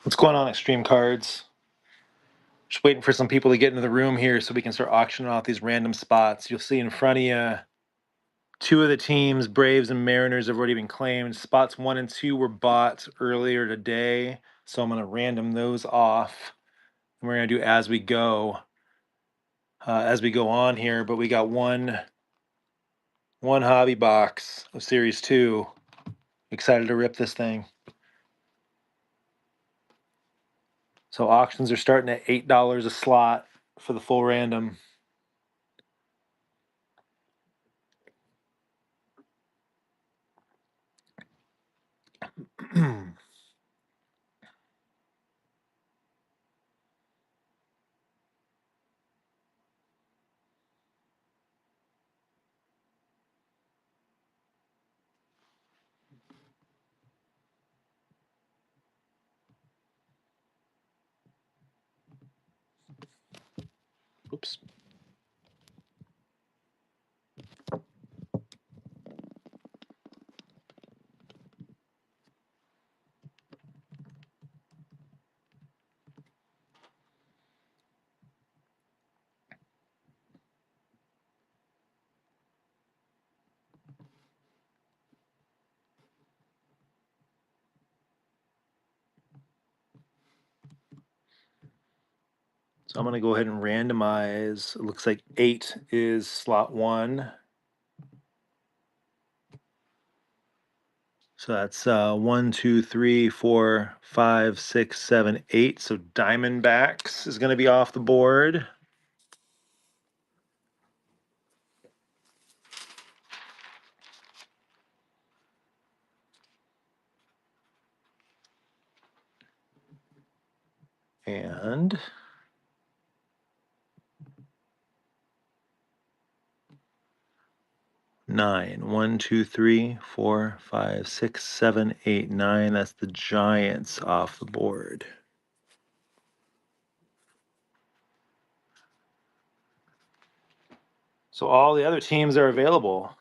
What's going on, Extreme Cards? Just waiting for some people to get into the room here so we can start auctioning off these random spots. You'll see in front of you, two of the teams, Braves and Mariners, have already been claimed. Spots 1 and 2 were bought earlier today, so I'm going to random those off. And we're going to do as we go on here. But we got one hobby box of Series 2. Excited to rip this thing. So auctions are starting at $8 a slot for the full random. Oops. So I'm going to go ahead and randomize. It looks like 8 is slot 1. So that's 1, 2, 3, 4, 5, 6, 7, 8. So Diamondbacks is going to be off the board. And 9. 1, 2, 3, 4, 5, 6, 7, 8, 9. That's the Giants off the board. So all the other teams are available.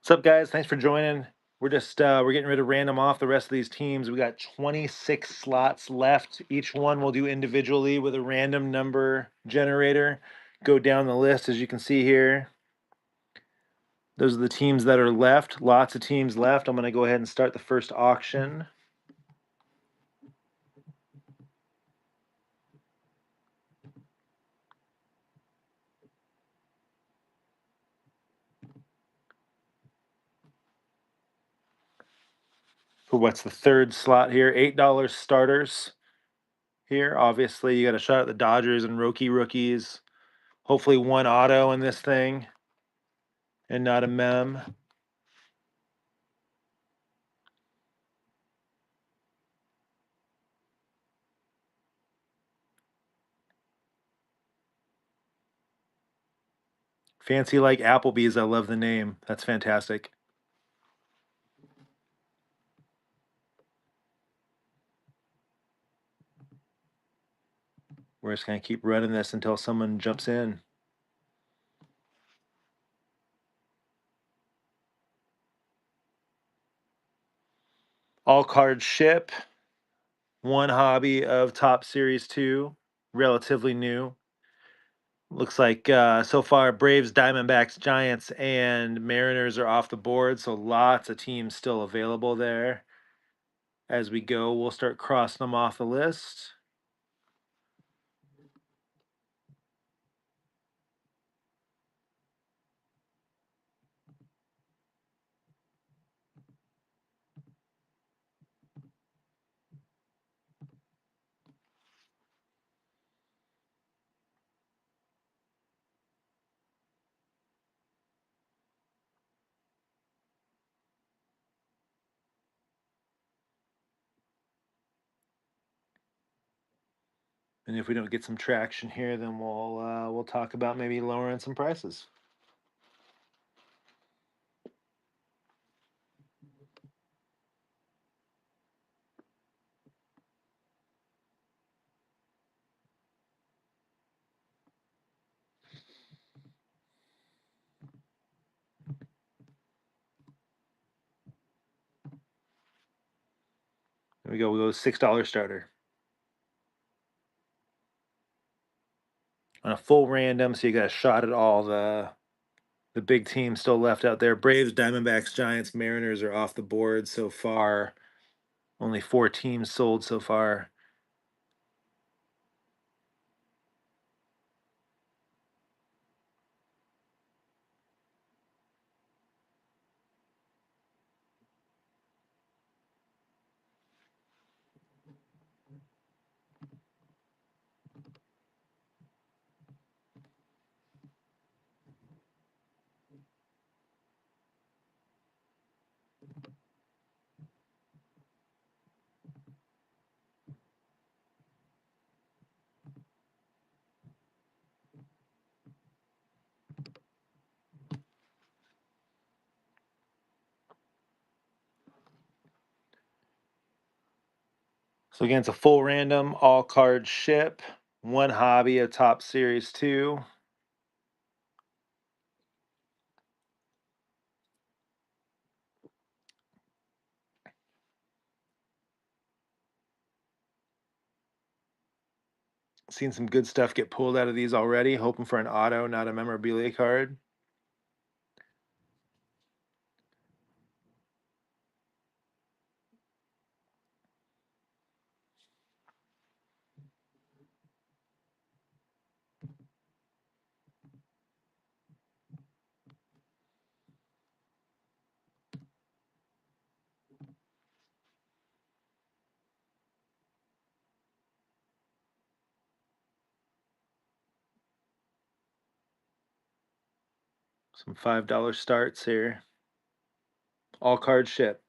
What's up, guys? Thanks for joining. We're getting rid of random off the rest of these teams. We got 26 slots left. Each one we'll do individually with a random number generator. Go down the list as you can see here. Those are the teams that are left. Lots of teams left. I'm going to go ahead and start the first auction. For what's the third slot here? $8 starters here. Obviously, you got a shot at the Dodgers and rookies. Hopefully, one auto in this thing and not a mem. Fancy like Applebee's. I love the name. That's fantastic. We're just going to keep running this until someone jumps in. All cards ship. One hobby of Top Series 2, relatively new. Looks like so far Braves, Diamondbacks, Giants, and Mariners are off the board, so lots of teams still available there. As we go, we'll start crossing them off the list. And if we don't get some traction here, then we'll talk about maybe lowering some prices. There we go. We'll go $6 starter on a full random, so you got a shot at all the big teams still left out there. Braves, Diamondbacks, Giants, Mariners are off the board so far. Only 4 teams sold so far. So again, it's a full random, all cards ship, one hobby of Top Series 2. Seen some good stuff get pulled out of these already, hoping for an auto, not a memorabilia card. Some $5 starts here. All cards ship.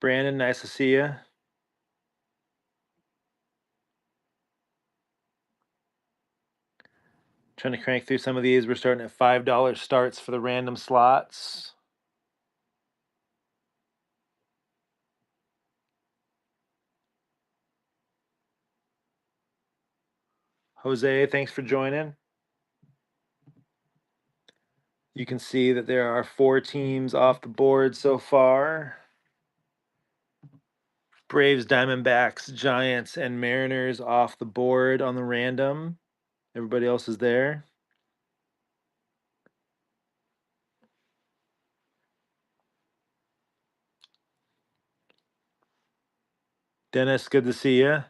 Brandon, nice to see you. Trying to crank through some of these. We're starting at $5 starts for the random slots. Jose, thanks for joining. You can see that there are 4 teams off the board so far. Braves, Diamondbacks, Giants, and Mariners off the board on the random. Everybody else is there. Dennis, good to see you.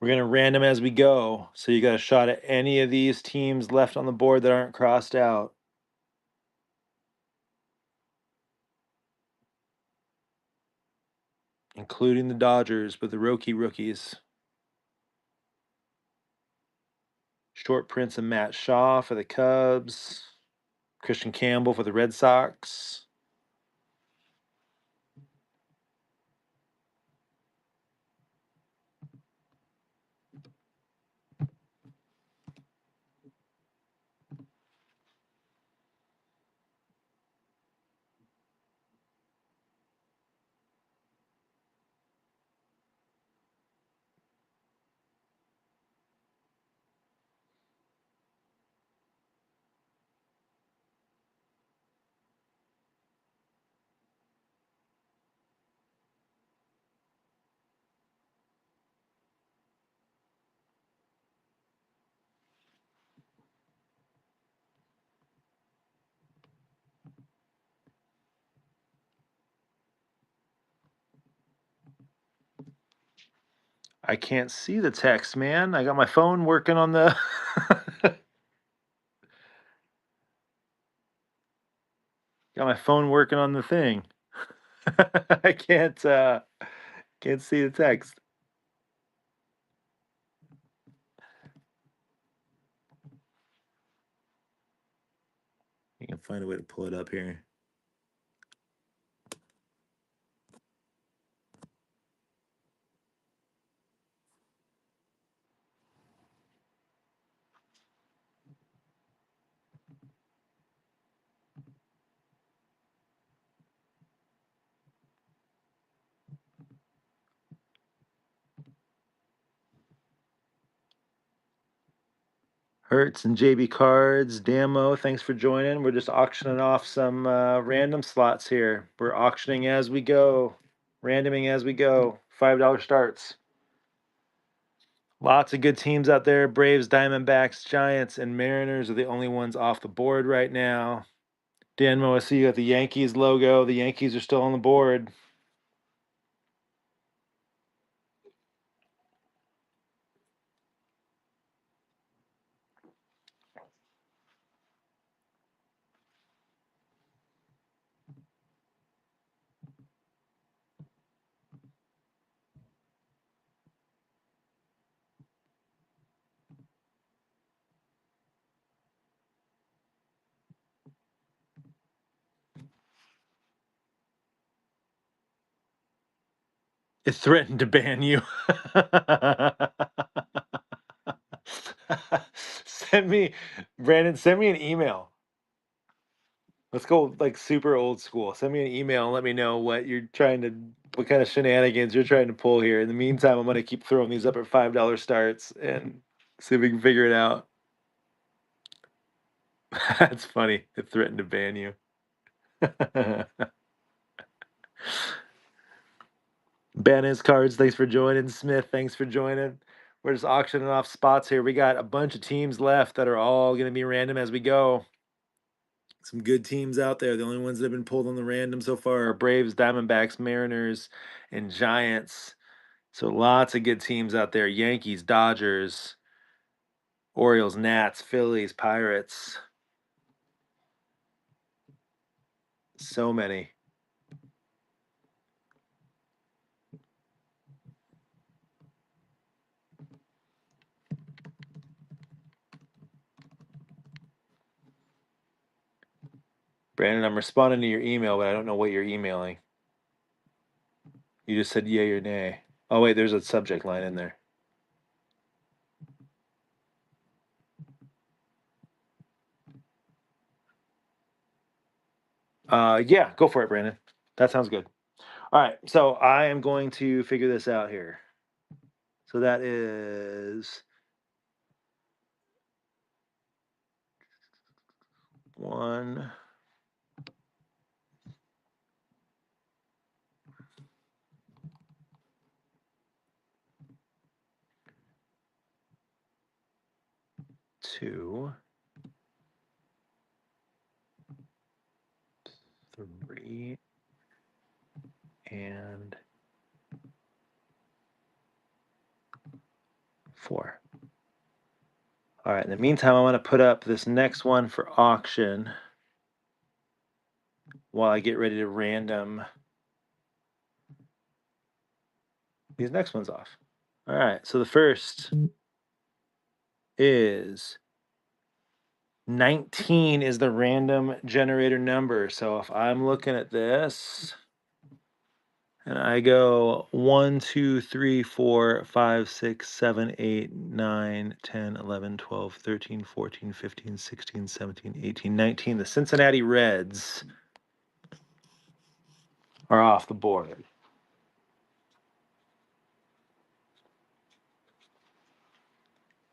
We're going to random as we go. So you got a shot at any of these teams left on the board that aren't crossed out. Including the Dodgers with the rookies. Short Prince and Matt Shaw for the Cubs. Christian Campbell for the Red Sox. I can't see the text, man. I got my phone working on the got my phone working on the thing. I can't see the text. You can find a way to pull it up here. Hertz and JB Cards, Damo, thanks for joining. We're just auctioning off some random slots here. We're auctioning as we go, randoming as we go. $5 starts. Lots of good teams out there. Braves, Diamondbacks, Giants, and Mariners are the only ones off the board right now. Danmo, I see you got the Yankees logo. The Yankees are still on the board. It threatened to ban you. Send me, Brandon, send me an email. Let's go like super old school. Send me an email and let me know what kind of shenanigans you're trying to pull here. In the meantime, I'm gonna keep throwing these up at $5 starts and see if we can figure it out. That's funny. It threatened to ban you. Bannis cards, thanks for joining. Smith, thanks for joining. We're just auctioning off spots here. We got a bunch of teams left that are all going to be random as we go. Some good teams out there. The only ones that have been pulled on the random so far are Braves, Diamondbacks, Mariners, and Giants. So lots of good teams out there. Yankees, Dodgers, Orioles, Nats, Phillies, Pirates. So many. Brandon, I'm responding to your email, but I don't know what you're emailing. You just said yay or nay. Oh, wait, there's a subject line in there. Yeah, go for it, Brandon. That sounds good. All right, so I am going to figure this out here. So that is 1, 2, 3, and 4. All right, in the meantime, I'm going to put up this next one for auction while I get ready to random these next ones off. All right, so the first is 19 is the random generator number. So if I'm looking at this and I go 1, 2, 3, 4, 5, 6, 7, 8, 9, 10, 11, 12, 13, 14, 15, 16, 17, 18, 19, the Cincinnati Reds are off the board.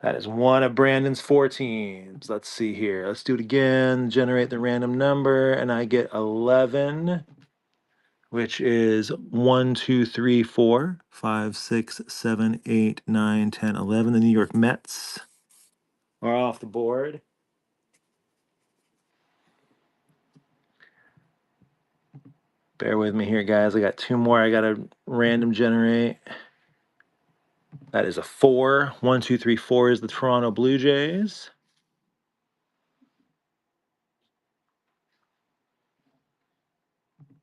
That is one of Brandon's 4 teams. Let's see here. Let's do it again. Generate the random number, and I get 11, which is 1, 2, 3, 4, 5, 6, 7, 8, 9, 10, 11. The New York Mets are off the board. Bear with me here, guys. I got 2 more. I got to random generate. That is a 4. 1, 2, 3, 4 is the Toronto Blue Jays.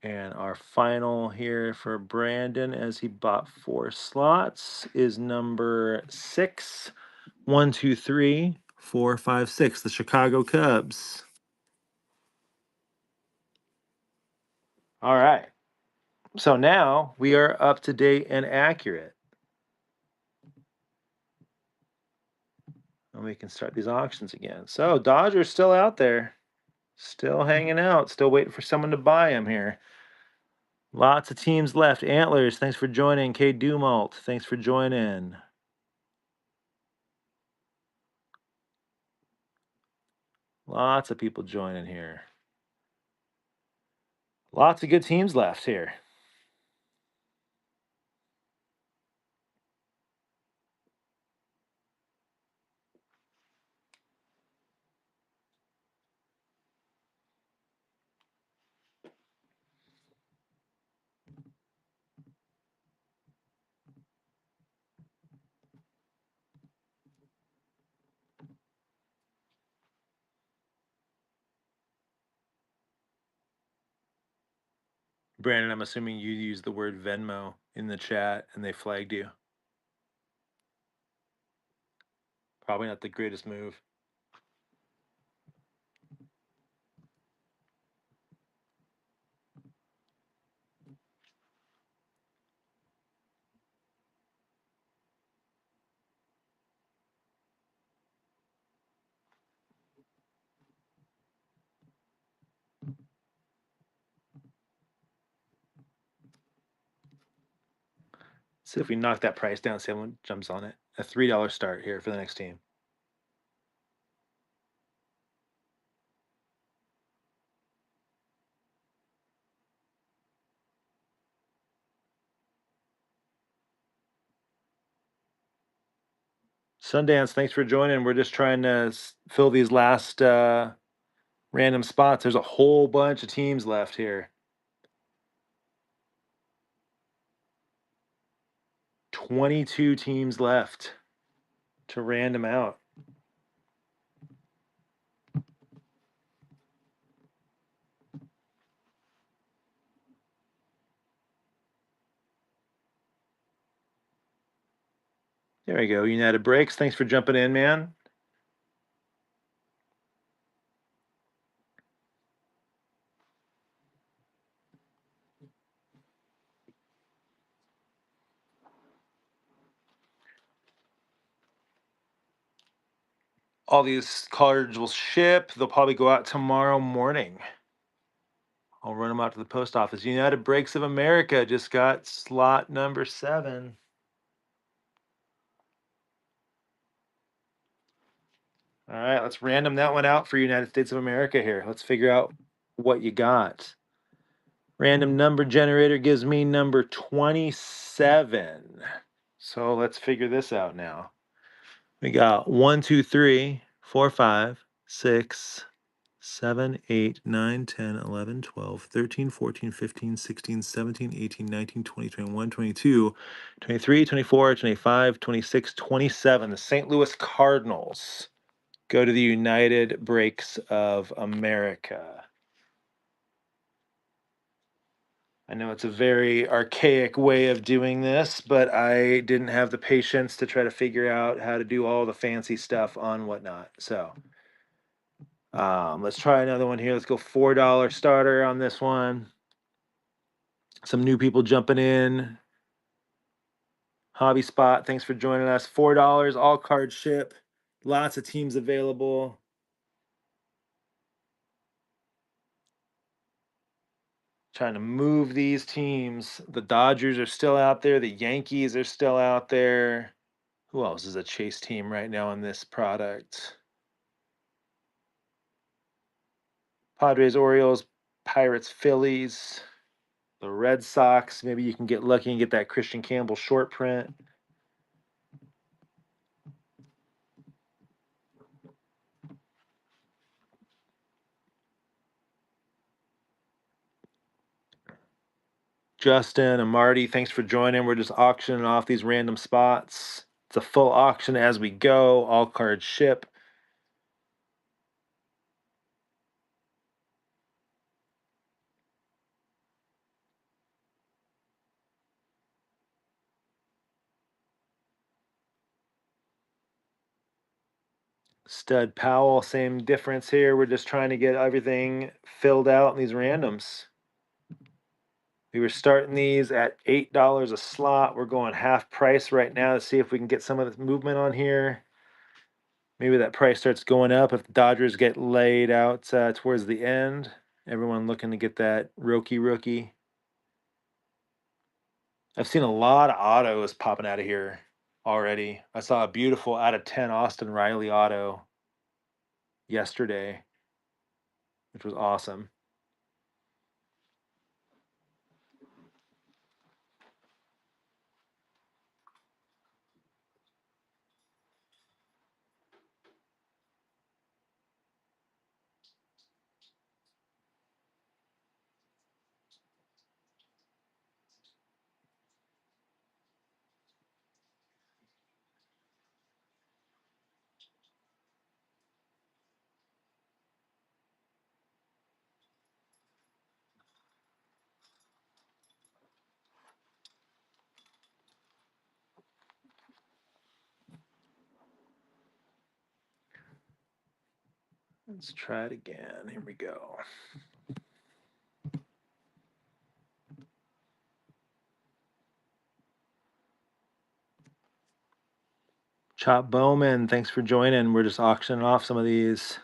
And our final here for Brandon, as he bought 4 slots, is number 6. 1, 2, 3, 4, 5, 6. The Chicago Cubs. All right. So now we are up to date and accurate. And we can start these auctions again. So Dodger's still out there, still hanging out, still waiting for someone to buy him here. Lots of teams left. Antlers, thanks for joining. K. Dumalt, thanks for joining. Lots of people joining here. Lots of good teams left here. Brandon, I'm assuming you used the word Venmo in the chat and they flagged you. Probably not the greatest move. See if we knock that price down, see someone jumps on it. A $3 start here for the next team. Sundance, thanks for joining. We're just trying to fill these last random spots. There's a whole bunch of teams left here. 22 teams left to random out. There we go. United Breaks. Thanks for jumping in, man. All these cards will ship. They'll probably go out tomorrow morning. I'll run them out to the post office. United Breaks of America just got slot number 7. All right, let's random that one out for United States of America here. Let's figure out what you got. Random number generator gives me number 27. So let's figure this out now. We got 1, 2, 3, 4, 5, 6, 7, 8, 9, 10, 11, 12, 13, 14, 15, 16, 17, 18, 19, 20, 21, 22, 23, 24, 25, 26, 27. The St. Louis Cardinals go to the United Breaks of America. I know it's a very archaic way of doing this, but I didn't have the patience to try to figure out how to do all the fancy stuff on whatnot. So let's try another one here. Let's go $4 starter on this one. Some new people jumping in. Hobby Spot, thanks for joining us. $4, all card ship. Lots of teams available. Trying to move these teams. The Dodgers are still out there. The Yankees are still out there. Who else is a chase team right now in this product? Padres, Orioles, Pirates, Phillies, the Red Sox. Maybe you can get lucky and get that Christian Campbell short print. Justin and Marty, thanks for joining. We're just auctioning off these random spots. It's a full auction as we go. All cards ship. Stud Powell, same difference here. We're just trying to get everything filled out in these randoms. We were starting these at $8 a slot. We're going half price right now to see if we can get some of this movement on here. Maybe that price starts going up if the Dodgers get laid out towards the end. Everyone looking to get that rookie. I've seen a lot of autos popping out of here already. I saw a beautiful out of 10 Austin Riley auto yesterday, which was awesome. Let's try it again. Here we go. Chop Bowman, thanks for joining. We're just auctioning off some of these.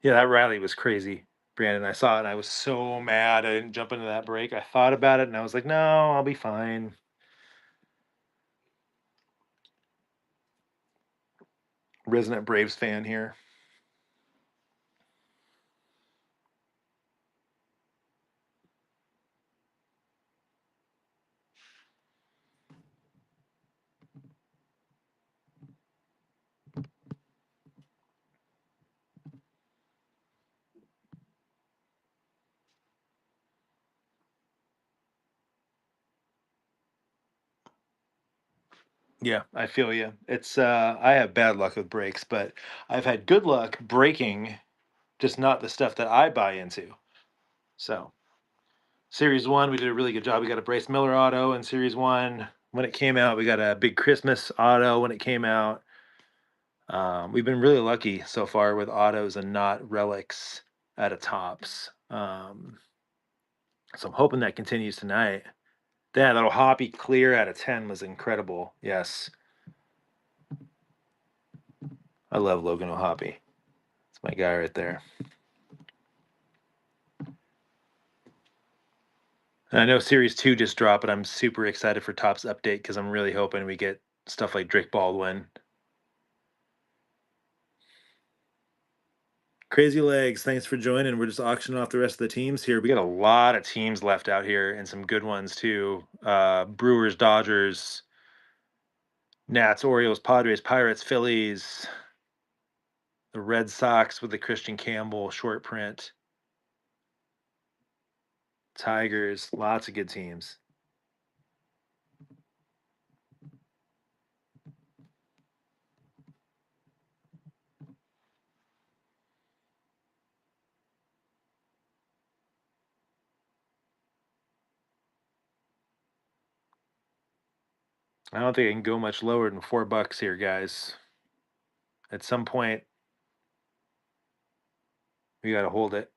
Yeah, that rally was crazy, Brandon. I saw it and I was so mad I didn't jump into that break. I thought about it and I was like, no, I'll be fine. Resident Braves fan here. Yeah, I feel you. It's I have bad luck with breaks, but I've had good luck breaking, just not the stuff that I buy into. So, Series 1, we did a really good job. We got a Brace Miller auto in Series 1. when it came out. We got a big Christmas auto when it came out. We've been really lucky so far with autos and not relics out of tops. So I'm hoping that continues tonight. That little Hoppy clear out of 10 was incredible. Yes, I love Logan O'Hoppy. That's my guy right there. And I know Series 2 just dropped, but I'm super excited for Topps update because I'm really hoping we get stuff like Drake Baldwin. Crazy Legs, thanks for joining. We're just auctioning off the rest of the teams here. We got a lot of teams left out here and some good ones too. Brewers, Dodgers, Nats, Orioles, Padres, Pirates, Phillies, the Red Sox with the Christian Campbell short print, Tigers, lots of good teams. I don't think I can go much lower than $4 here, guys. At some point, we got to hold it.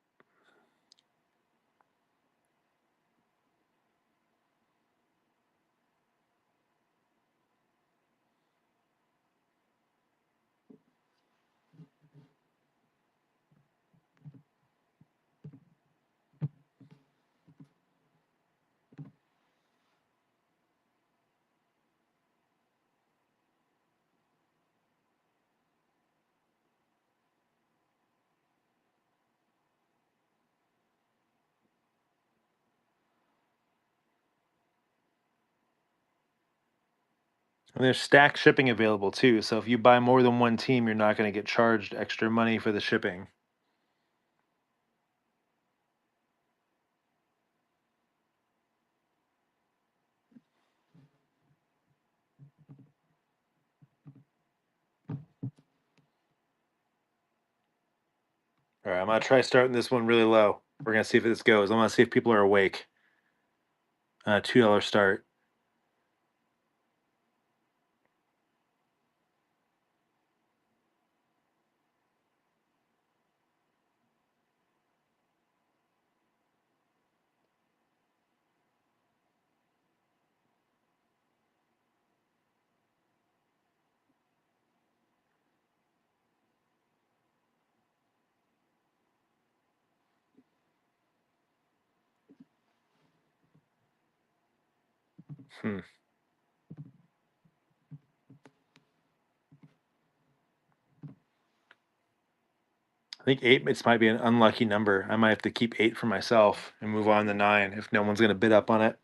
And there's stack shipping available too. So if you buy more than one team, you're not going to get charged extra money for the shipping. All right, I'm going to try starting this one really low. We're going to see if this goes. I'm going to see if people are awake. $2 start. Hmm. I think 8 might be an unlucky number. I might have to keep 8 for myself and move on to 9 if no one's going to bid up on it.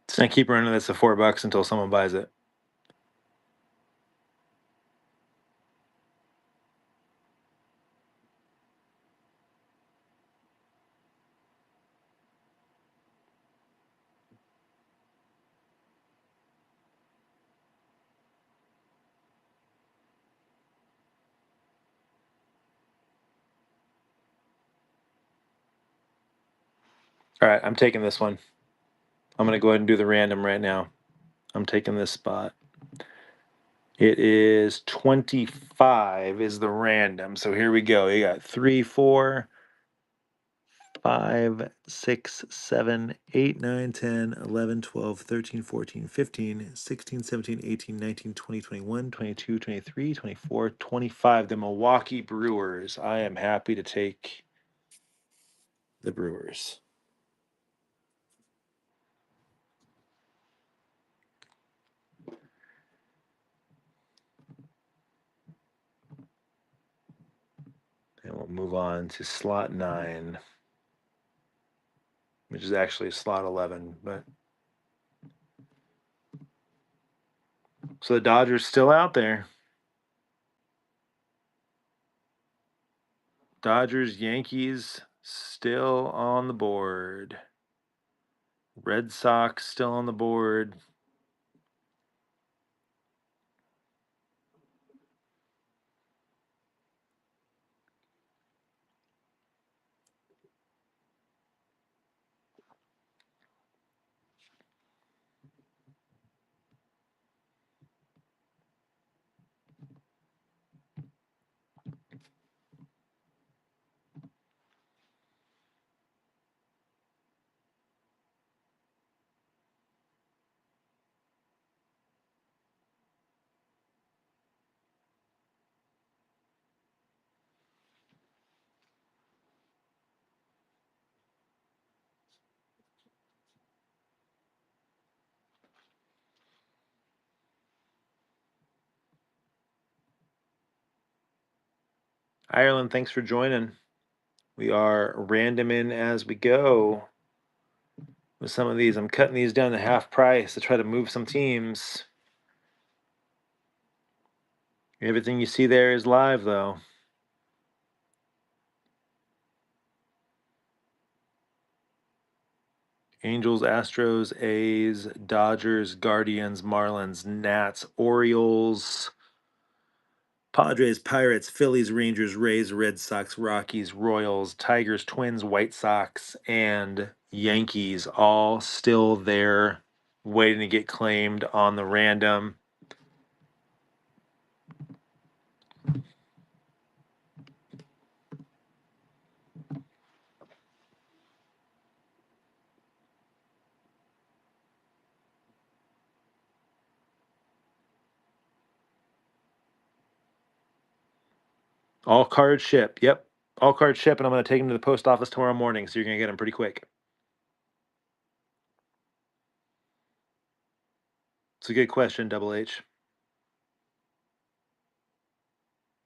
So I keep running this at $4 until someone buys it. All right, I'm taking this one. I'm going to go ahead and do the random right now. I'm taking this spot. It is 25 is the random. So here we go. You got 3, 4, 5, 6, 7, 8, 9, 10, 11, 12, 13, 14, 15, 16, 17, 18, 19, 20, 21, 22, 23, 24, 25. The Milwaukee Brewers. I am happy to take the Brewers. And we'll move on to slot 9, which is actually slot 11. But so the Dodgers still out there. Dodgers, Yankees still on the board. Red Sox still on the board. Ireland, thanks for joining. We are randoming as we go with some of these. I'm cutting these down to half price to try to move some teams. Everything you see there is live, though. Angels, Astros, A's, Dodgers, Guardians, Marlins, Nats, Orioles, Padres, Pirates, Phillies, Rangers, Rays, Red Sox, Rockies, Royals, Tigers, Twins, White Sox, and Yankees all still there waiting to get claimed on the random. All cards ship. Yep. All cards ship, and I'm going to take them to the post office tomorrow morning, so you're going to get them pretty quick. It's a good question, Double H.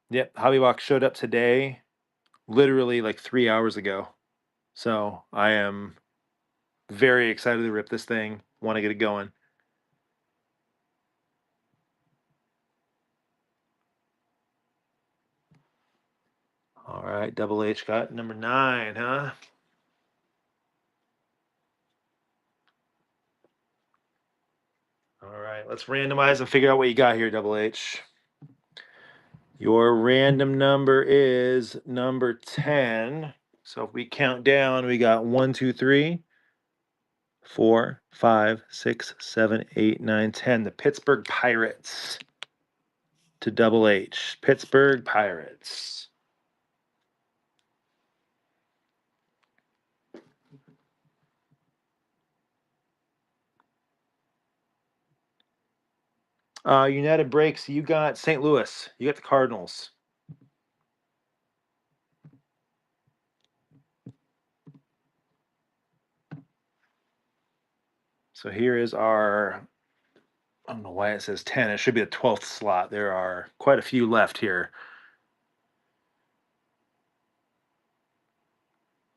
Yep. Hobby Box showed up today, literally like 3 hours ago. So I am very excited to rip this thing. Want to get it going. All right. Double H got number 9, huh? All right. Let's randomize and figure out what you got here, Double H. Your random number is number 10. So if we count down, we got 1, 2, 3. 4, 5, 6, 7, 8, 9, 10. The Pittsburgh Pirates to Double H. Pittsburgh Pirates. United breaks. You got St. Louis. You got the Cardinals. So here is our. I don't know why it says 10. It should be the 12th slot. There are quite a few left here.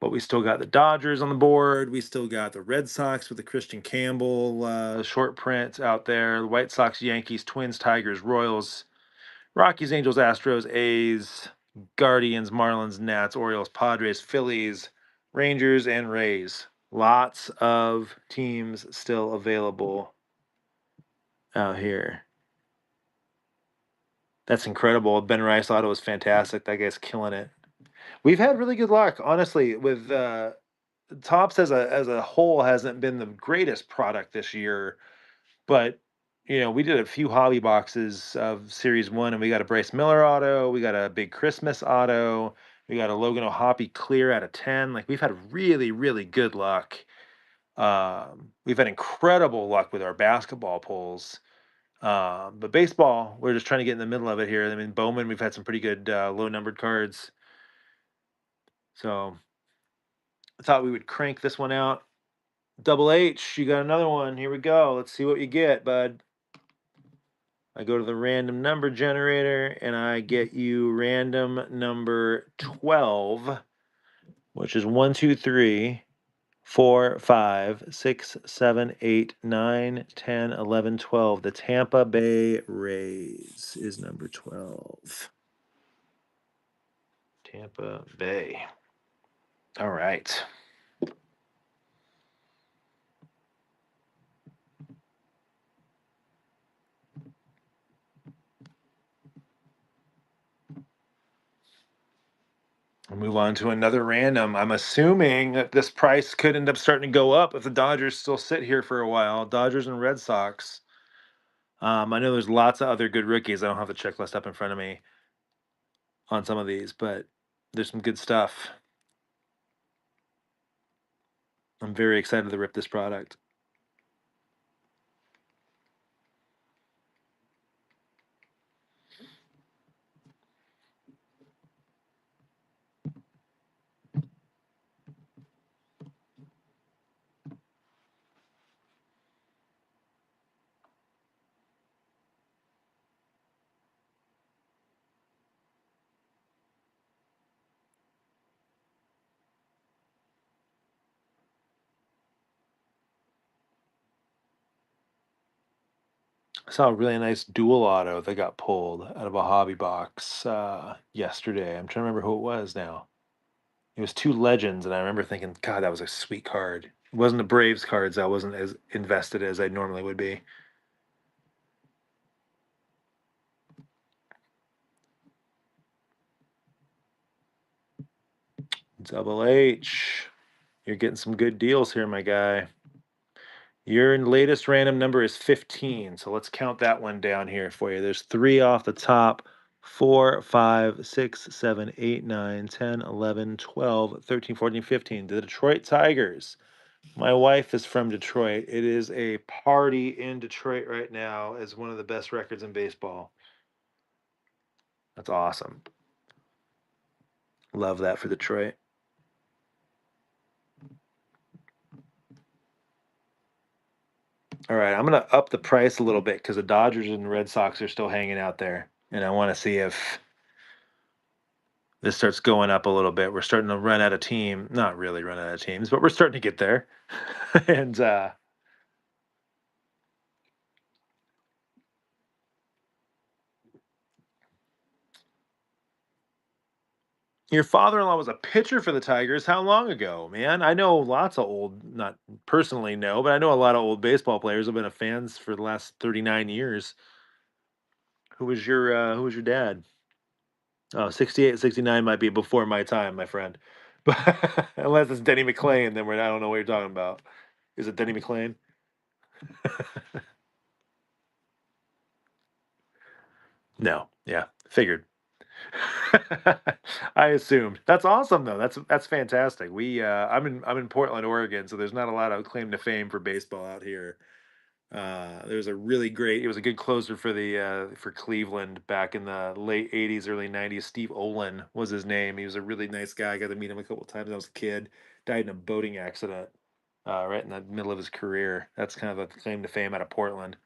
But we still got the Dodgers on the board. We still got the Red Sox with the Christian Campbell short print out there. The White Sox, Yankees, Twins, Tigers, Royals, Rockies, Angels, Astros, A's, Guardians, Marlins, Nats, Orioles, Padres, Phillies, Rangers, and Rays. Lots of teams still available out here. That's incredible. Ben Rice auto is fantastic. That guy's killing it. We've had really good luck, honestly, with Tops as a whole hasn't been the greatest product this year, but we did a few hobby boxes of Series One, and we got a Bryce Miller auto, we got a big Christmas auto, we got a Logan O'Hoppe clear out of 10. Like we've had really, really good luck. We've had incredible luck with our basketball pulls. But baseball, we're just trying to get in the middle of it here. I mean, Bowman, we've had some pretty good low numbered cards. So I thought we would crank this one out. Double H, you got another one. Here we go. Let's see what you get, bud. I go to the random number generator and I get you random number 12, which is 1, 2, 3, 4, 5, 6, 7, 8, 9, 10, 11, 12. The Tampa Bay Rays is number 12. Tampa Bay. All right. We'll move on to another random. I'm assuming that this price could end up starting to go up if the Dodgers still sit here for a while. Dodgers and Red Sox. I know there's lots of other good rookies. I don't have the checklist up in front of me on some of these, but there's some good stuff. I'm very excited to rip this product. I saw a really nice dual auto that got pulled out of a hobby box yesterday. I'm trying to remember who it was now. It was two legends, and I remember thinking, God, that was a sweet card. It wasn't the Braves cards. I wasn't as invested as I normally would be. Double H. You're getting some good deals here, my guy. Your latest random number is 15. So let's count that one down here for you. There's three off the top: 4, 5, 6, 7, 8, 9, 10, 11, 12, 13, 14, 15. The Detroit Tigers. My wife is from Detroit. It is a party in Detroit right now as one of the best records in baseball. That's awesome. Love that for Detroit. All right, I'm gonna up the price a little bit because the Dodgers and Red Sox are still hanging out there, and I want to see if this starts going up a little bit. We're starting to run out of team, not really run out of teams, but we're starting to get there. and Your father-in-law was a pitcher for the Tigers. How long ago, man? I know lots of old, not personally no, but I know a lot of old baseball players have been a fans for the last 39 years. Who was your dad? Oh, 68, 69 might be before my time, my friend. But unless it's Denny McClain, then I don't know what you're talking about. Is it Denny McClain? No. Yeah, figured. I assumed. That's awesome though. That's fantastic. I'm in Portland, Oregon, so there's not a lot of claim to fame for baseball out here. There's a really great. It was a good closer for Cleveland back in the late '80s, early '90s. Steve Olin was his name. He was a really nice guy. I got to meet him a couple times when I was a kid. Died in a boating accident right in the middle of his career. That's kind of a claim to fame out of Portland.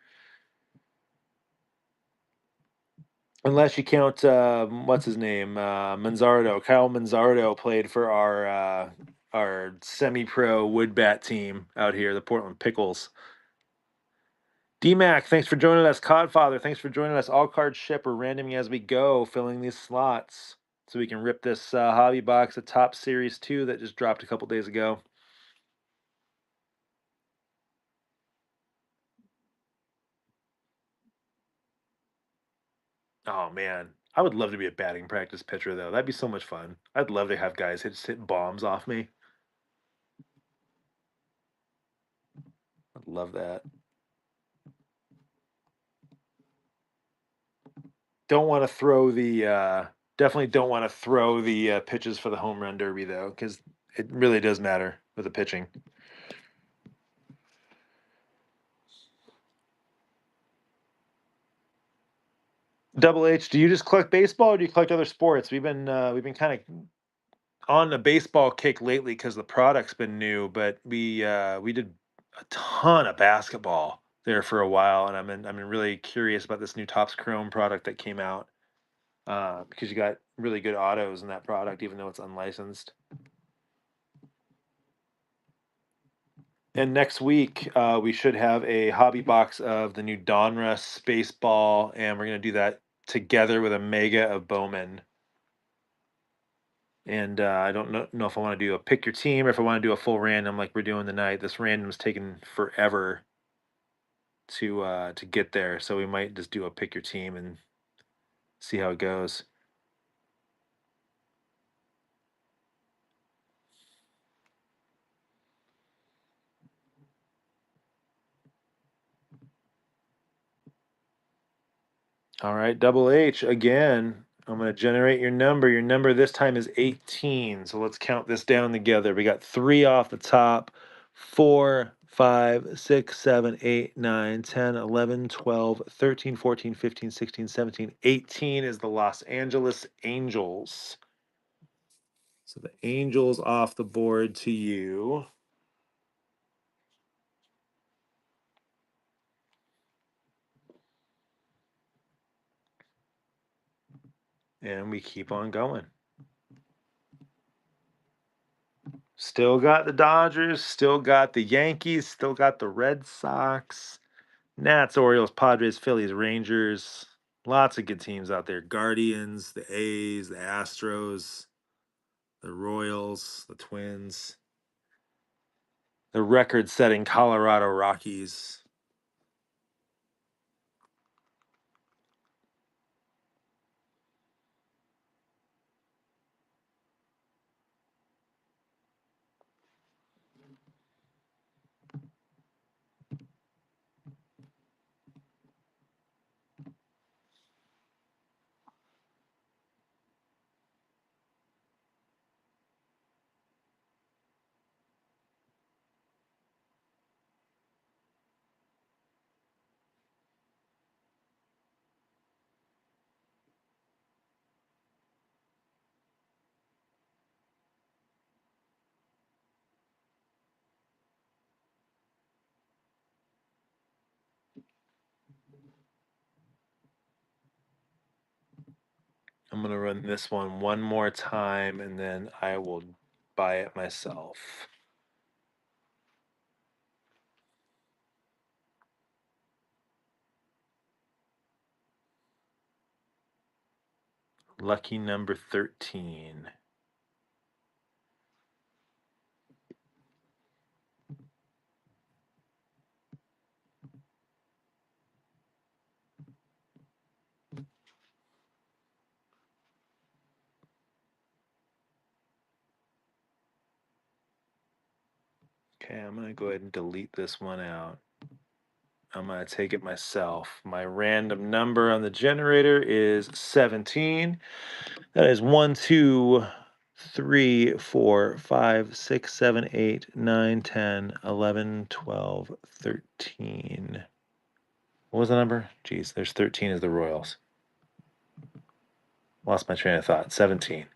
Unless you count what's his name, Manzardo. Kyle Manzardo played for our semi-pro wood bat team out here, the Portland Pickles. DMAC, thanks for joining us. Codfather, thanks for joining us. All cards ship. We're randoming as we go, filling these slots so we can rip this hobby box of Top Series 2 that just dropped a couple days ago. Oh man, I would love to be a batting practice pitcher though. That'd be so much fun. I'd love to have guys hit bombs off me. Love that. Don't want to throw the definitely don't want to throw the pitches for the home run derby though, because it really does matter with the pitching. Double H, do you just collect baseball or do you collect other sports? We've been kind of on the baseball kick lately because the product's been new, but we did a ton of basketball there for a while, and I'm really curious about this new Topps Chrome product that came out because you got really good autos in that product, even though it's unlicensed. And next week, we should have a hobby box of the new Donruss Baseball, and we're going to do that together with a mega of Bowman. And I don't know if I want to do a pick your team or if I want to do a full random like we're doing tonight. This random's taken forever to get there, so we might just do a pick your team and see how it goes. All right, Double H again. I'm going to generate your number. Your number this time is 18. So let's count this down together. We got 3 off the top, 4, 5, 6, 7, 8, 9, 10, 11, 12, 13, 14, 15, 16, 17, 18 is the Los Angeles Angels. So the Angels off the board to you. And we keep on going. Still got the Dodgers, still got the Yankees, still got the Red Sox, Nats, Orioles, Padres, Phillies, Rangers. Lots of good teams out there. Guardians, the A's, the Astros, the Royals, the Twins, the record setting Colorado Rockies. I'm going to run this one more time and then I will buy it myself. Lucky number 13. Okay, I'm going to go ahead and delete this one out. I'm going to take it myself. My random number on the generator is 17. That is 1, 2, 3, 4, 5, 6, 7, 8, 9, 10, 11, 12, 13. What was the number? Geez, there's 13 as the Royals. Lost my train of thought. 17.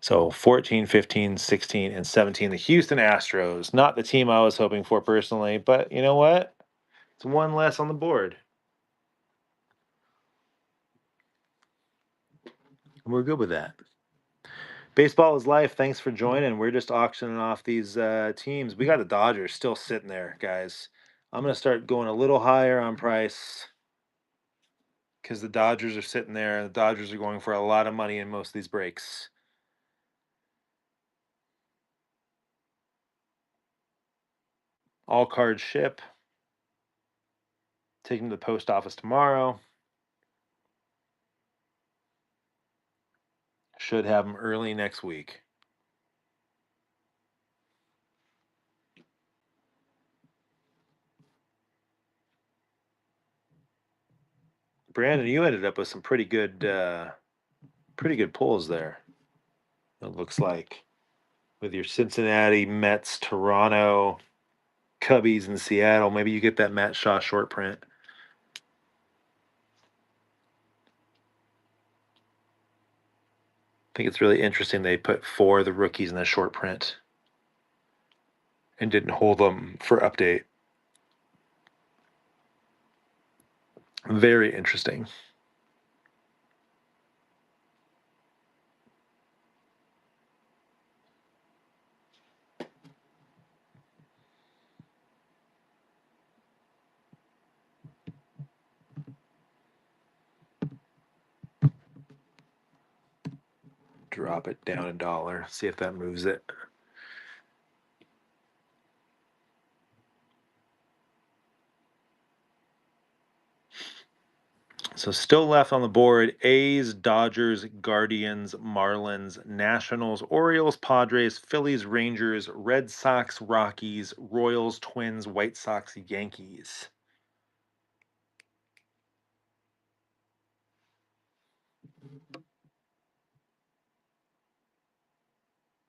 So 14, 15, 16, and 17. The Houston Astros. Not the team I was hoping for personally, but you know what? It's one less on the board. We're good with that. Baseball is life. Thanks for joining. We're just auctioning off these teams. We got the Dodgers still sitting there, guys. I'm going to start going a little higher on price because the Dodgers are sitting there. And the Dodgers are going for a lot of money in most of these breaks. All cards ship. Take them to the post office tomorrow. Should have them early next week. Brandon, you ended up with some pretty good pulls there. It looks like with your Cincinnati, Mets, Toronto, Cubbies, and Seattle. Maybe you get that Matt Shaw short print. I think it's really interesting they put 4 of the rookies in the short print and didn't hold them for update. Very interesting. Drop it down $1. See if that moves it. So still left on the board: A's, Dodgers, Guardians, Marlins, Nationals, Orioles, Padres, Phillies, Rangers, Red Sox, Rockies, Royals, Twins, White Sox, Yankees.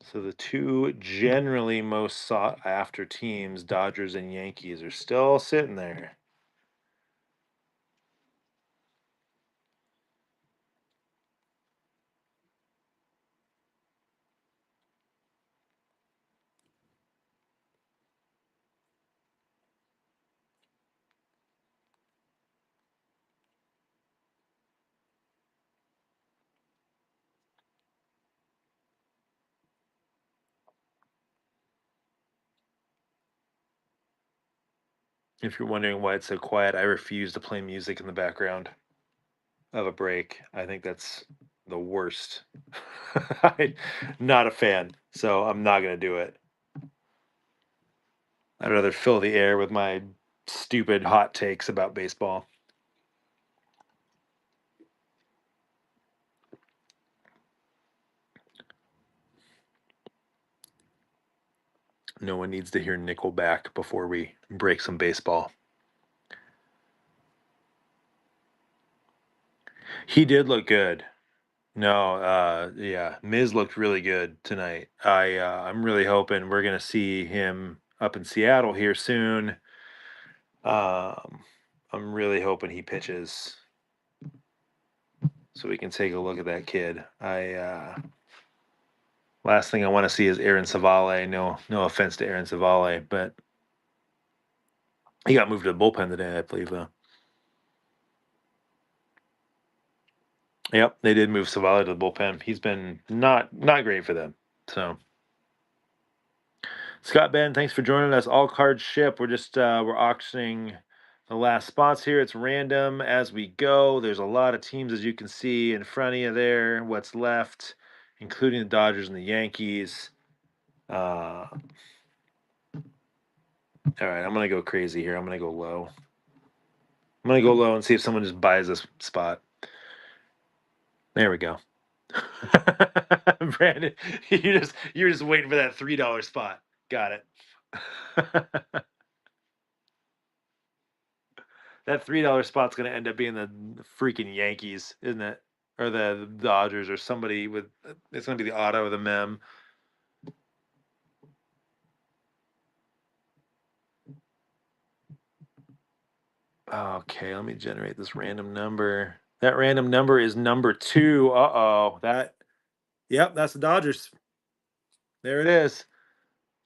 So the two generally most sought after teams, Dodgers and Yankees, are still sitting there. If you're wondering why it's so quiet, I refuse to play music in the background of a break. I think that's the worst. I'm not a fan, so I'm not going to do it. I'd rather fill the air with my stupid hot takes about baseball. No one needs to hear Nickelback before we break some baseball. He did look good. No, yeah, Miz looked really good tonight. I'm really hoping we're gonna see him up in Seattle here soon. Um, I'm really hoping he pitches so we can take a look at that kid. Last thing I want to see is Aaron Savale. No offense to Aaron Savale, but he got moved to the bullpen today, I believe, though. Yep, they did move Savale to the bullpen. He's been not great for them. So Scott Ben, thanks for joining us. All cards ship. We're auctioning the last spots here. It's random as we go. There's a lot of teams, as you can see in front of you there. What's left, including the Dodgers and the Yankees. All right, I'm gonna go crazy here. I'm gonna go low. I'm gonna go low and see if someone just buys this spot. There we go. Brandon, you're just waiting for that $3 spot. Got it. That $3 spot's gonna end up being the freaking Yankees, isn't it? Or the Dodgers or somebody with it's gonna be the auto or the mem. Okay, let me generate this random number. That random number is number 2. Uh-oh. Yep, that's the Dodgers. There it is.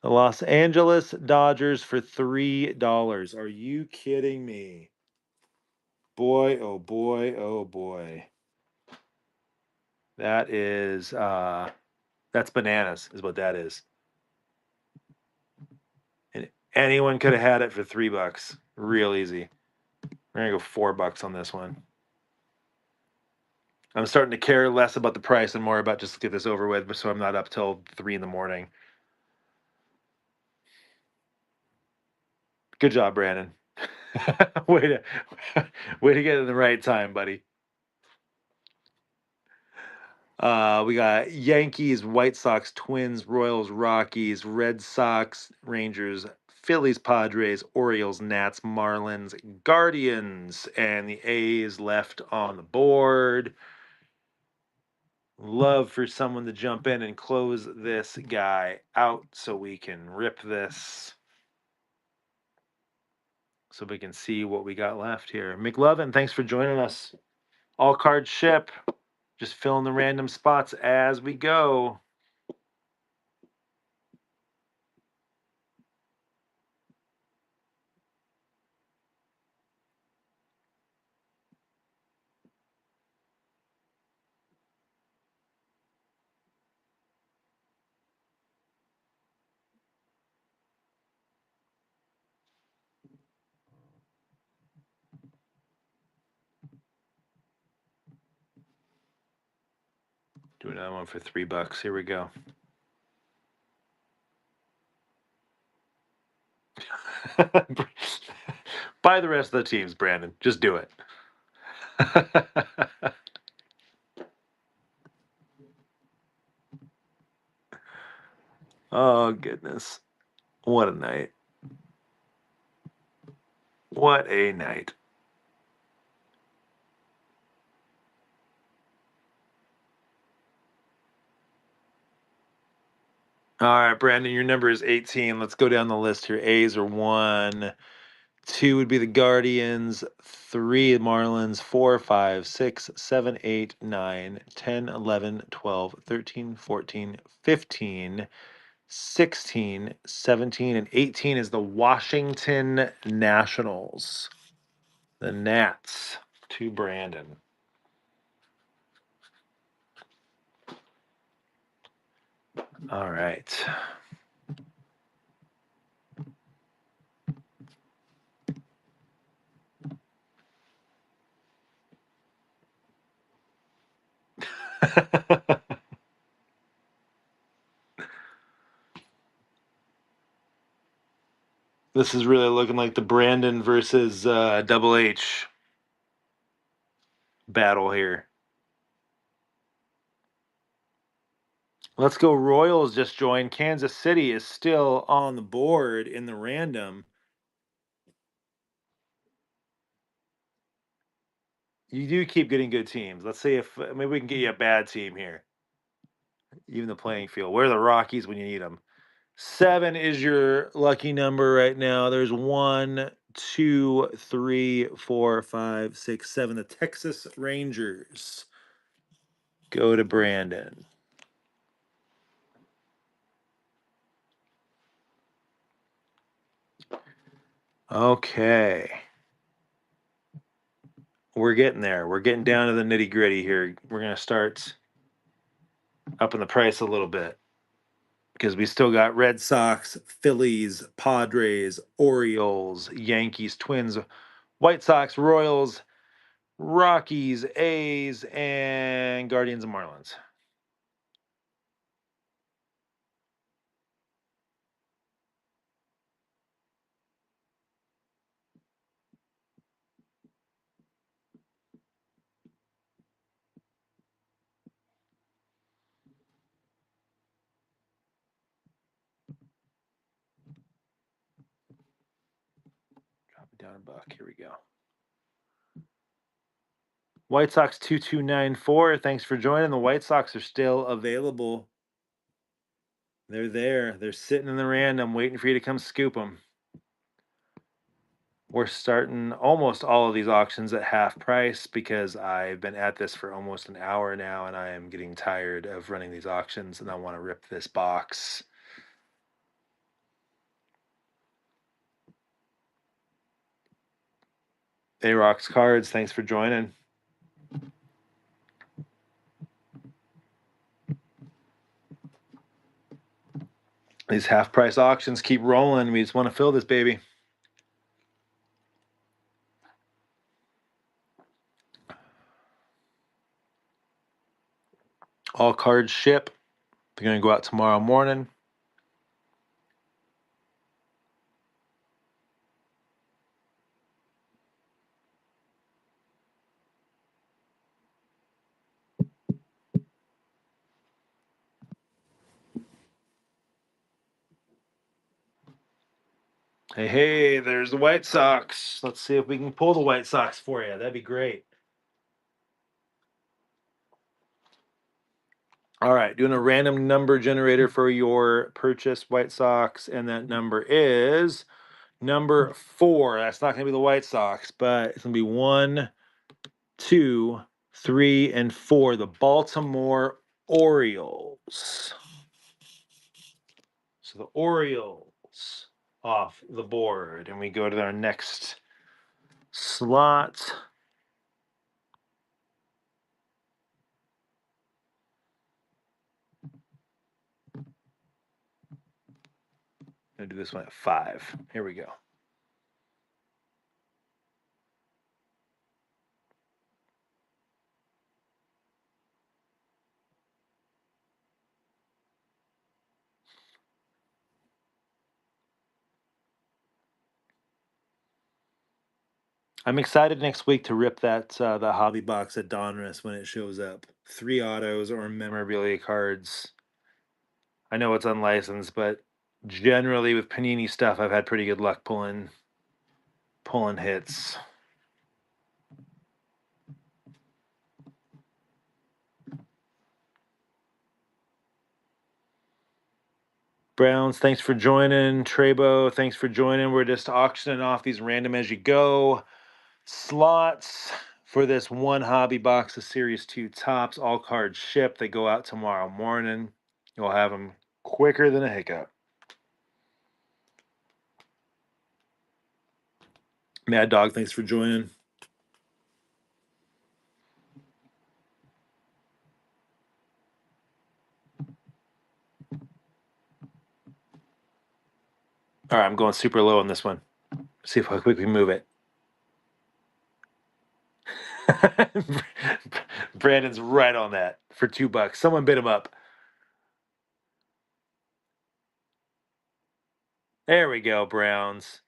The Los Angeles Dodgers for $3. Are you kidding me? Boy, oh boy, oh boy. That is that's bananas, is what that is. And anyone could have had it for $3. Real easy. We're gonna go $4 on this one. I'm starting to care less about the price and more about just get this over with, so I'm not up till 3 in the morning. Good job, Brandon. way to way to get it in the right time, buddy. We got Yankees, White Sox, Twins, Royals, Rockies, Red Sox, Rangers, Phillies, Padres, Orioles, Nats, Marlins, Guardians, and the A's left on the board. Love for someone to jump in and close this guy out so we can rip this. So we can see what we got left here. McLovin, thanks for joining us. All cards ship. Just fill in the random spots as we go. Do another one for $3. Here we go. Buy the rest of the teams, Brandon. Just do it. Oh, goodness. What a night. What a night. All right, Brandon, your number is 18. Let's go down the list here. A's are 1. 2 would be the Guardians. 3, Marlins. 4, 5, 6, 7, 8, 9, 10, 11, 12, 13, 14, 15, 16, 17, and 18 is the Washington Nationals. The Nats to Brandon. All right. This is really looking like the Brandon versus Double H battle here. Let's go. Royals just joined. Kansas City is still on the board in the random. You do keep getting good teams. Let's see if maybe we can get you a bad team here. Even the playing field. Where are the Rockies when you need them? 7 is your lucky number right now. There's 1, 2, 3, 4, 5, 6, 7. The Texas Rangers go to Brandon. Okay. We're getting there. We're getting down to the nitty gritty here. We're going to start upping the price a little bit because we still got Red Sox, Phillies, Padres, Orioles, Yankees, Twins, White Sox, Royals, Rockies, A's, and Guardians and Marlins. Drop it down $1. Here we go. White Sox 2294. Thanks for joining. The White Sox are still available. They're there. They're sitting in the random waiting for you to come scoop them. We're starting almost all of these auctions at half price because I've been at this for almost an hour now and I am getting tired of running these auctions and I want to rip this box. A-Rocks Cards, thanks for joining. These half price auctions keep rolling. We just want to fill this baby. All cards ship. They're going to go out tomorrow morning. Hey, there's the White Sox. Let's see if we can pull the White Sox for you. That'd be great. All right, doing a random number generator for your purchased White Sox, and that number is number 4. That's not going to be the White Sox, but it's going to be 1, 2, 3, and 4. The Baltimore Orioles. So the Orioles off the board, and we go to our next slot. I'm going to do this one at 5. Here we go. I'm excited next week to rip the hobby box at Donruss when it shows up. 3 autos or memorabilia cards. I know it's unlicensed, but generally with Panini stuff, I've had pretty good luck pulling hits. Browns, thanks for joining. Trebo, thanks for joining. We're just auctioning off these random as you go slots for this one hobby box of Series 2 tops. All cards shipped. They go out tomorrow morning. You'll have them quicker than a hiccup. Mad Dog, thanks for joining. All right, I'm going super low on this one. See how quick we move it. Brandon's right on that for $2. Someone bid him up. There we go, Browns.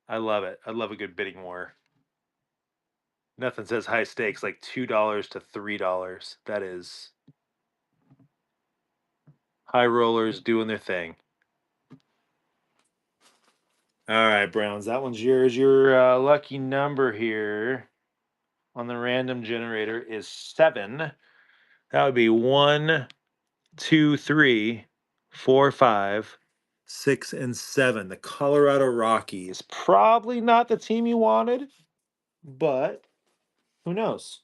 I love it. I love a good bidding war. Nothing says high stakes like $2 to $3. That is high rollers doing their thing. All right, Browns. That one's yours. Your lucky number here on the random generator is 7. That would be 1, 2, 3, 4, 5, 6, and 7. The Colorado Rockies. Probably not the team you wanted, but who knows?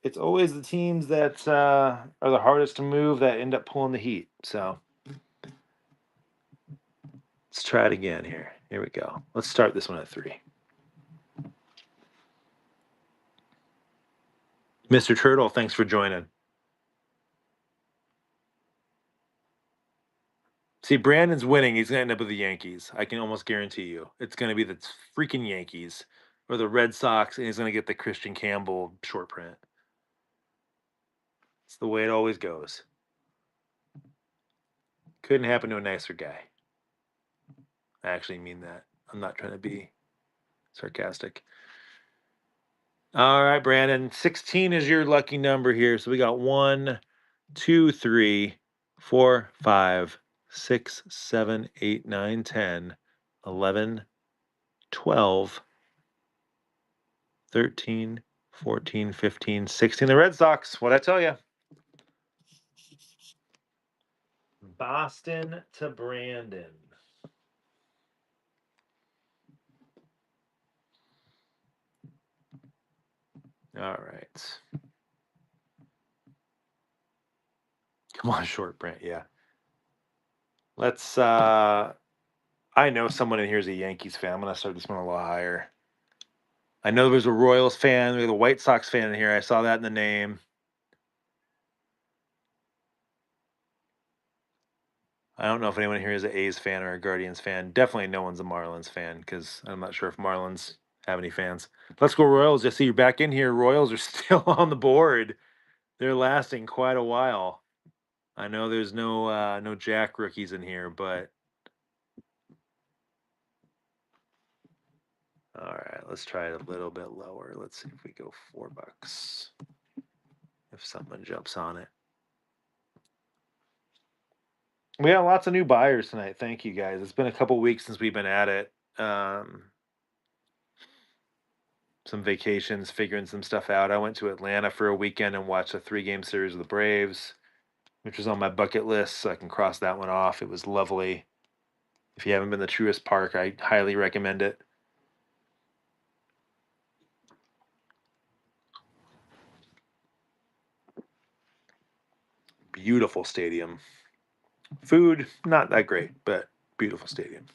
It's always the teams that are the hardest to move that end up pulling the heat. So let's try it again here. Here we go. Let's start this one at 3. Mr. Turtle, thanks for joining. See, Brandon's winning. He's going to end up with the Yankees. I can almost guarantee you. It's going to be the freaking Yankees or the Red Sox, and he's going to get the Christian Campbell short print. It's the way it always goes. Couldn't happen to a nicer guy. I actually mean that. I'm not trying to be sarcastic. All right, Brandon. 16 is your lucky number here. So we got 1, 2, 3, 4, 5, 6, 7, 8, 9, 10, 11, 12, 13, 14, 15, 16. The Red Sox. What'd I tell you? Boston to Brandon. All right. Come on, short print. Yeah. Let's I know someone in here is a Yankees fan. I'm gonna start this one a little higher. I know there's a Royals fan, there's a White Sox fan in here. I saw that in the name. I don't know if anyone here is an A's fan or a Guardians fan. Definitely no one's a Marlins fan because I'm not sure if Marlins have any fans. Let's go Royals. I see you're back in here. Royals are still on the board. They're lasting quite a while. I know there's no Jack rookies in here, but all right, let's try it a little bit lower. Let's see if we go $4. If someone jumps on it. We got lots of new buyers tonight. Thank you guys. It's been a couple weeks since we've been at it. Some vacations, figuring some stuff out. I went to Atlanta for a weekend and watched a 3-game series of the Braves, which was on my bucket list, so I can cross that one off. It was lovely. If you haven't been to Truist Park, I highly recommend it. Beautiful stadium. Food, not that great, but beautiful stadium.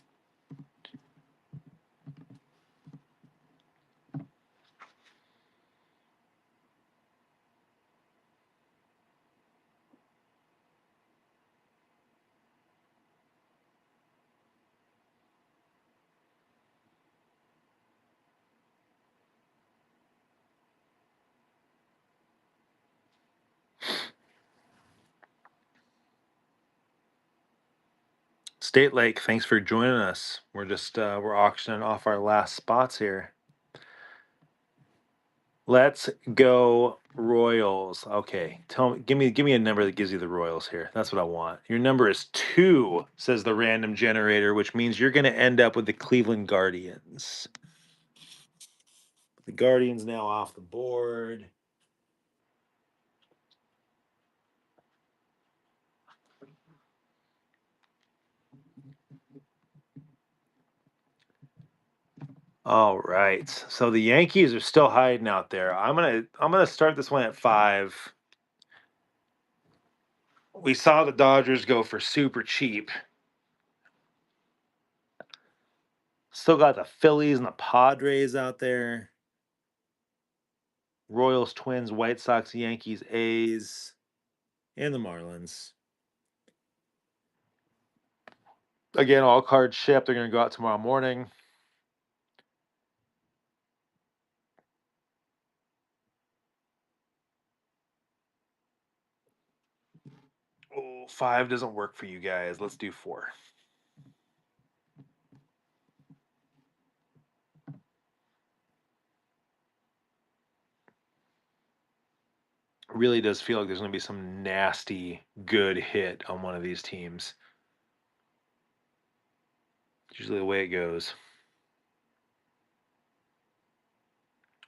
State Lake, thanks for joining us. We're auctioning off our last spots here. Let's go Royals. Okay, give me a number that gives you the Royals here. That's what I want. Your number is 2, says the random generator, which means you're going to end up with the Cleveland Guardians. The Guardians now off the board. All right. So the Yankees are still hiding out there. I'm gonna start this one at 5. We saw the Dodgers go for super cheap. Still got the Phillies and the Padres out there. Royals, Twins, White Sox, Yankees, A's, and the Marlins. Again, all cards shipped. They're gonna go out tomorrow morning. Oh, 5 doesn't work for you guys. Let's do 4. Really does feel like there's gonna be some nasty good hit on one of these teams. It's usually the way it goes.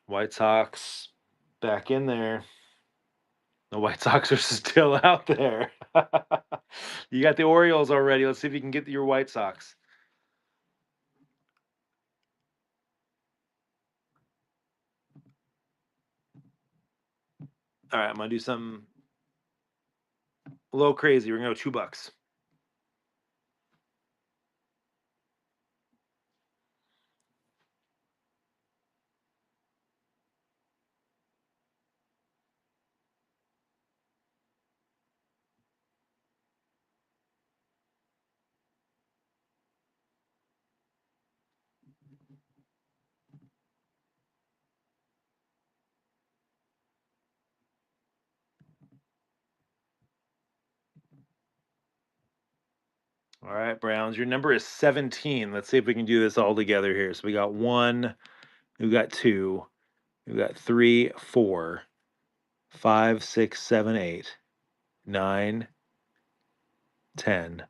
White Sox back in there. The White Sox are still out there. You got the Orioles already. Let's see if you can get your White Sox. All right, I'm gonna do something a little crazy. We're gonna go $2. All right, Browns. Your number is 17. Let's see if we can do this all together here. So we got 1, we got 2, we got 3, 4, 5, 6, 7, 8, 9, 10,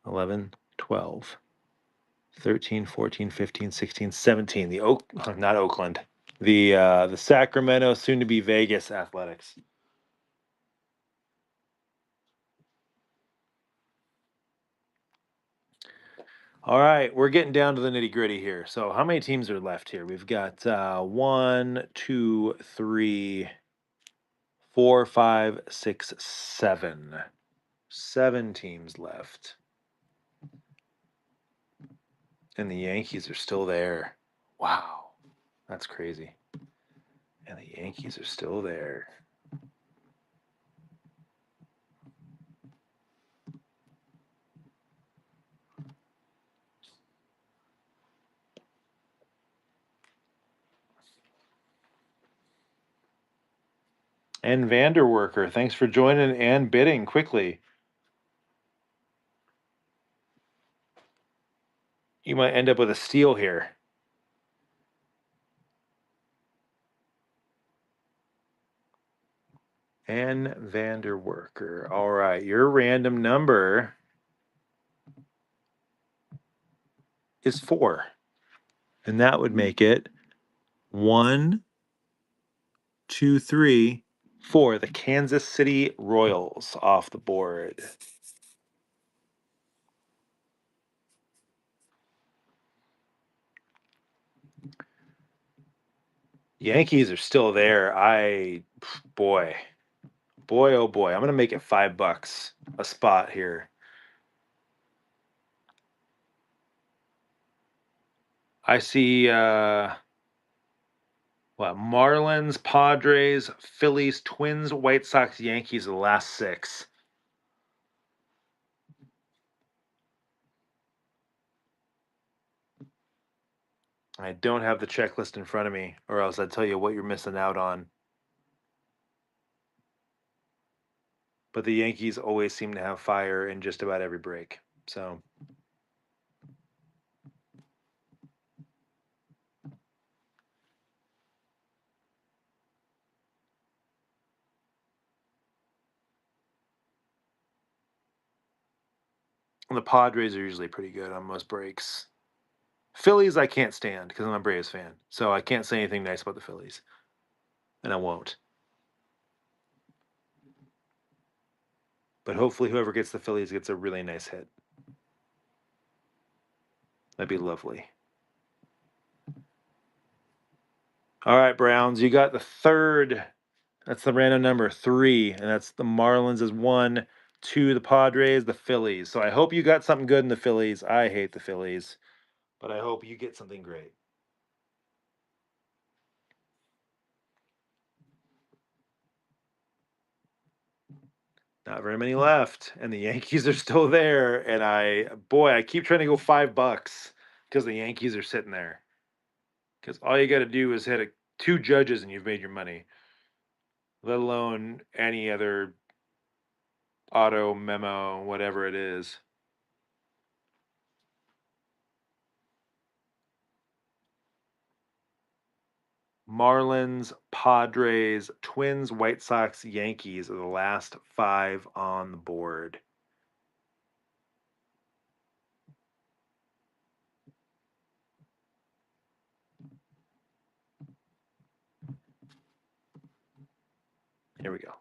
11, 12, 13, 14, 15, 16, 17. Not Oakland. The Sacramento, soon to be Vegas Athletics. All right, we're getting down to the nitty gritty here. So, how many teams are left here? We've got 1, 2, 3, 4, 5, 6, 7. 7 teams left. And the Yankees are still there. Wow, that's crazy. And the Yankees are still there. And Vanderworker, thanks for joining and bidding quickly. You might end up with a steal here. N. Vanderwerker. All right, your random number is 4. And that would make it 1, 2, 3, 4. The Kansas City Royals off the board. Yankees are still there. Boy, oh boy. I'm going to make it $5 a spot here. I see Marlins, Padres, Phillies, Twins, White Sox, Yankees, the last 6. I don't have the checklist in front of me, or else I'd tell you what you're missing out on. But the Yankees always seem to have fire in just about every break. So the Padres are usually pretty good on most breaks. Phillies I can't stand because I'm a Braves fan. So I can't say anything nice about the Phillies. And I won't. But hopefully whoever gets the Phillies gets a really nice hit. That'd be lovely. All right, Browns, you got the third. That's the random number 3, and that's the Marlins is 1, 2 the Padres, the Phillies. So I hope you got something good in the Phillies. I hate the Phillies, but I hope you get something great. Not very many left, and the Yankees are still there. And I keep trying to go $5 because the Yankees are sitting there. Because all you got to do is hit 2 judges and you've made your money. Let alone any other auto memo, whatever it is. Marlins, Padres, Twins, White Sox, Yankees are the last 5 on the board. Here we go.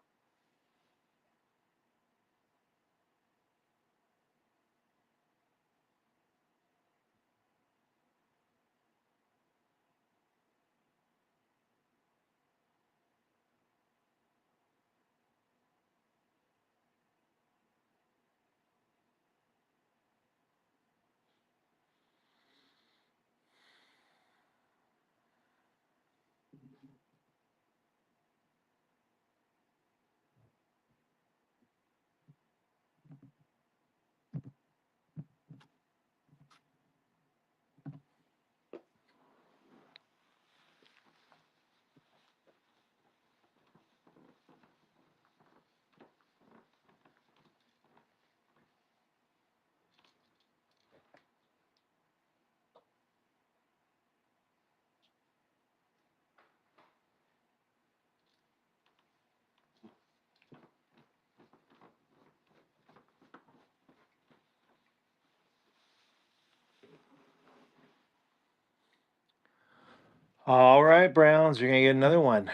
All right, Browns, you're going to get another one.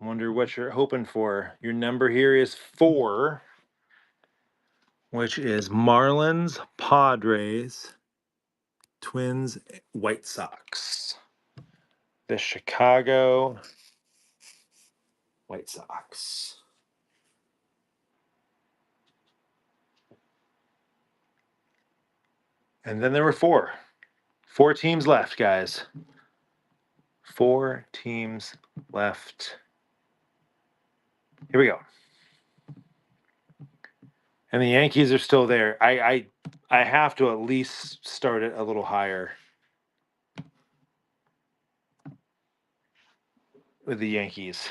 Wonder what you're hoping for. Your number here is 4, which is Marlins, Padres, Twins, White Sox. The Chicago White Sox. And then there were 4. 4 teams left, guys. 4 teams left. Here we go. And the Yankees are still there. I have to at least start it a little higher with the Yankees.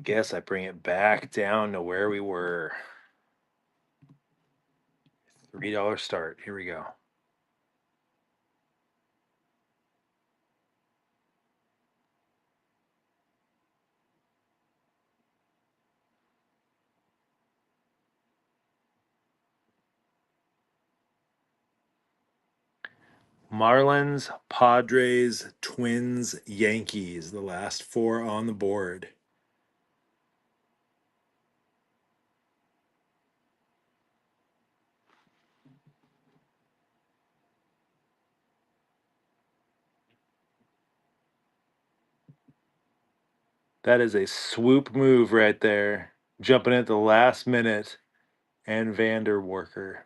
guess I bring it back down to where we were. $3 start. Here we go. Marlins, Padres, Twins, Yankees. The last four on the board. That is a swoop move right there. Jumping at the last minute. And Vander Walker.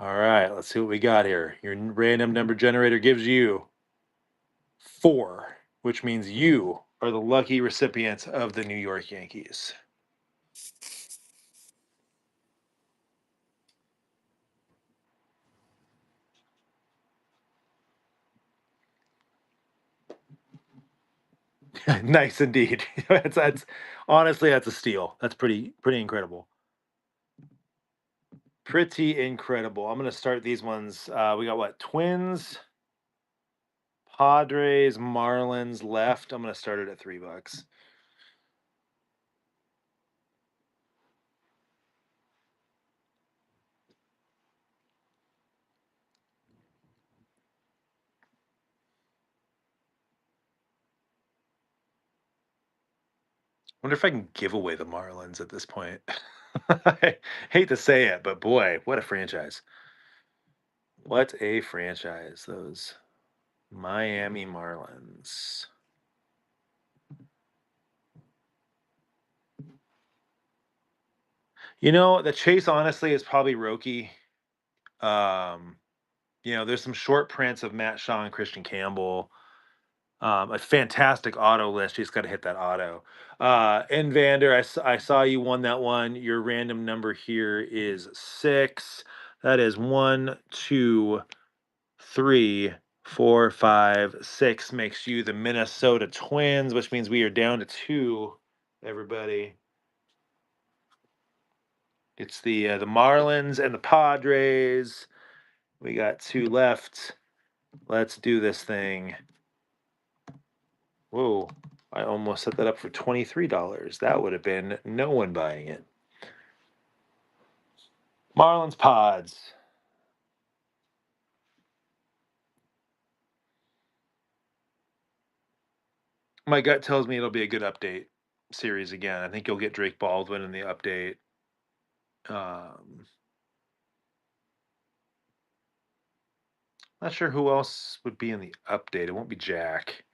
All right, let's see what we got here. Your random number generator gives you 4, which means you are the lucky recipient of the New York Yankees. Nice indeed. That's honestly, that's a steal. That's pretty incredible. Pretty incredible. I'm gonna start these ones. We got what? Twins, Padres, Marlins left. I'm gonna start it at $3. Wonder if I can give away the Marlins at this point. I hate to say it, but boy, what a franchise. What a franchise, those Miami Marlins. The chase honestly is probably Roki. Um, there's some short prints of Matt Shaw and Christian Campbell. A fantastic auto list. You just got to hit that auto. And Vander, I saw you won that one. Your random number here is 6. That is 1, 2, 3, 4, 5, 6. Makes you the Minnesota Twins, which means we are down to 2. Everybody, it's the Marlins and the Padres. We got 2 left. Let's do this thing. Whoa, I almost set that up for $23. That would have been no one buying it. Marlins Pods. My gut tells me it'll be a good update series again. I think you'll get Drake Baldwin in the update. Um, Not sure who else would be in the update. It won't be Jack.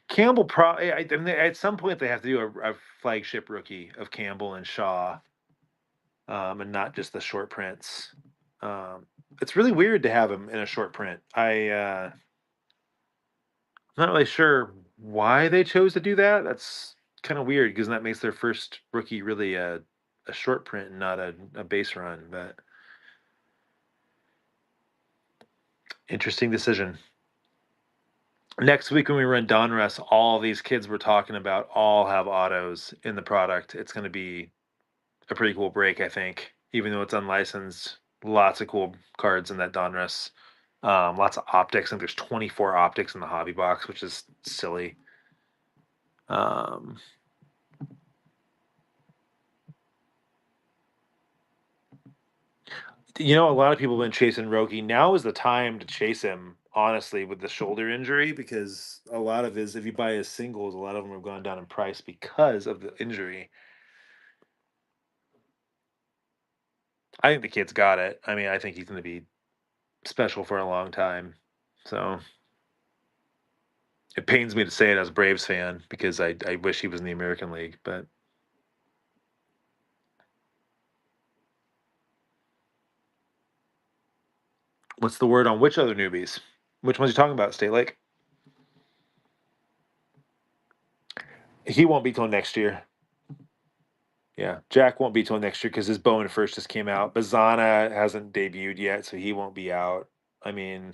Campbell probably. I mean, at some point they have to do a flagship rookie of Campbell and Shaw, and not just the short prints. It's really weird to have him in a short print. I'm not really sure why they chose to do that. That's kind of weird because that makes their first rookie really a short print and not a base run. But interesting decision. Next week when we run Donruss, all these kids we're talking about all have autos in the product. It's going to be a pretty cool break, I think. Even though it's unlicensed, lots of cool cards in that Donruss. Lots of optics. I think there's 24 optics in the hobby box, which is silly. Um, a lot of people have been chasing Roki. Now is the time to chase him, honestly, with the shoulder injury, because a lot of his, if you buy his singles, a lot of them have gone down in price because of the injury. I think the kid's got it. I mean, I think he's going to be special for a long time. So it pains me to say it as a Braves fan because I wish he was in the American League, but what's the word on which other newbies? Which ones are you talking about, State Lake? He won't be till next year. Yeah, Jack won't be till next year because his Bowman first just came out. Bazana hasn't debuted yet, so he won't be out. I mean,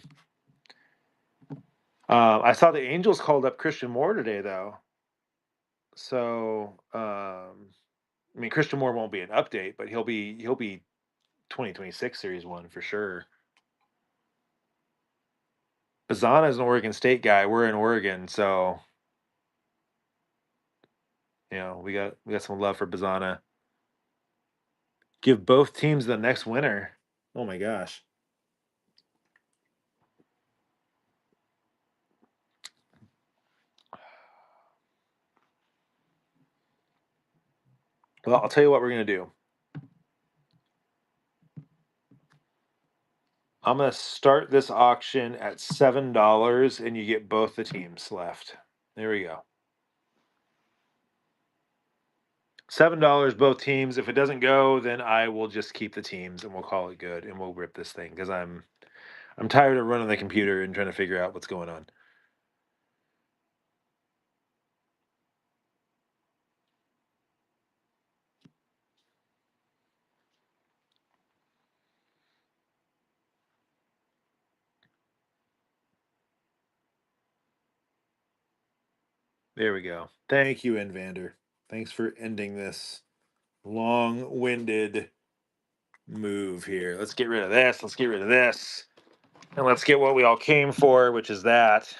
I saw the Angels called up Christian Moore today, though. So, I mean, Christian Moore won't be an update, but he'll be 2026 Series One for sure. Bazana is an Oregon State guy. We're in Oregon, so we got some love for Bazana. Give both teams the next winner. Oh my gosh. Well, I'll tell you what we're gonna do. I'm gonna start this auction at $7, and you get both the teams left. There we go. $7 both teams. If it doesn't go, then I will just keep the teams and we'll call it good and we'll rip this thing because I'm tired of running the computer and trying to figure out what's going on. There we go. Thank you, Invander. Thanks for ending this long-winded move here. Let's get rid of this. Let's get rid of this. And let's get what we all came for, which is that.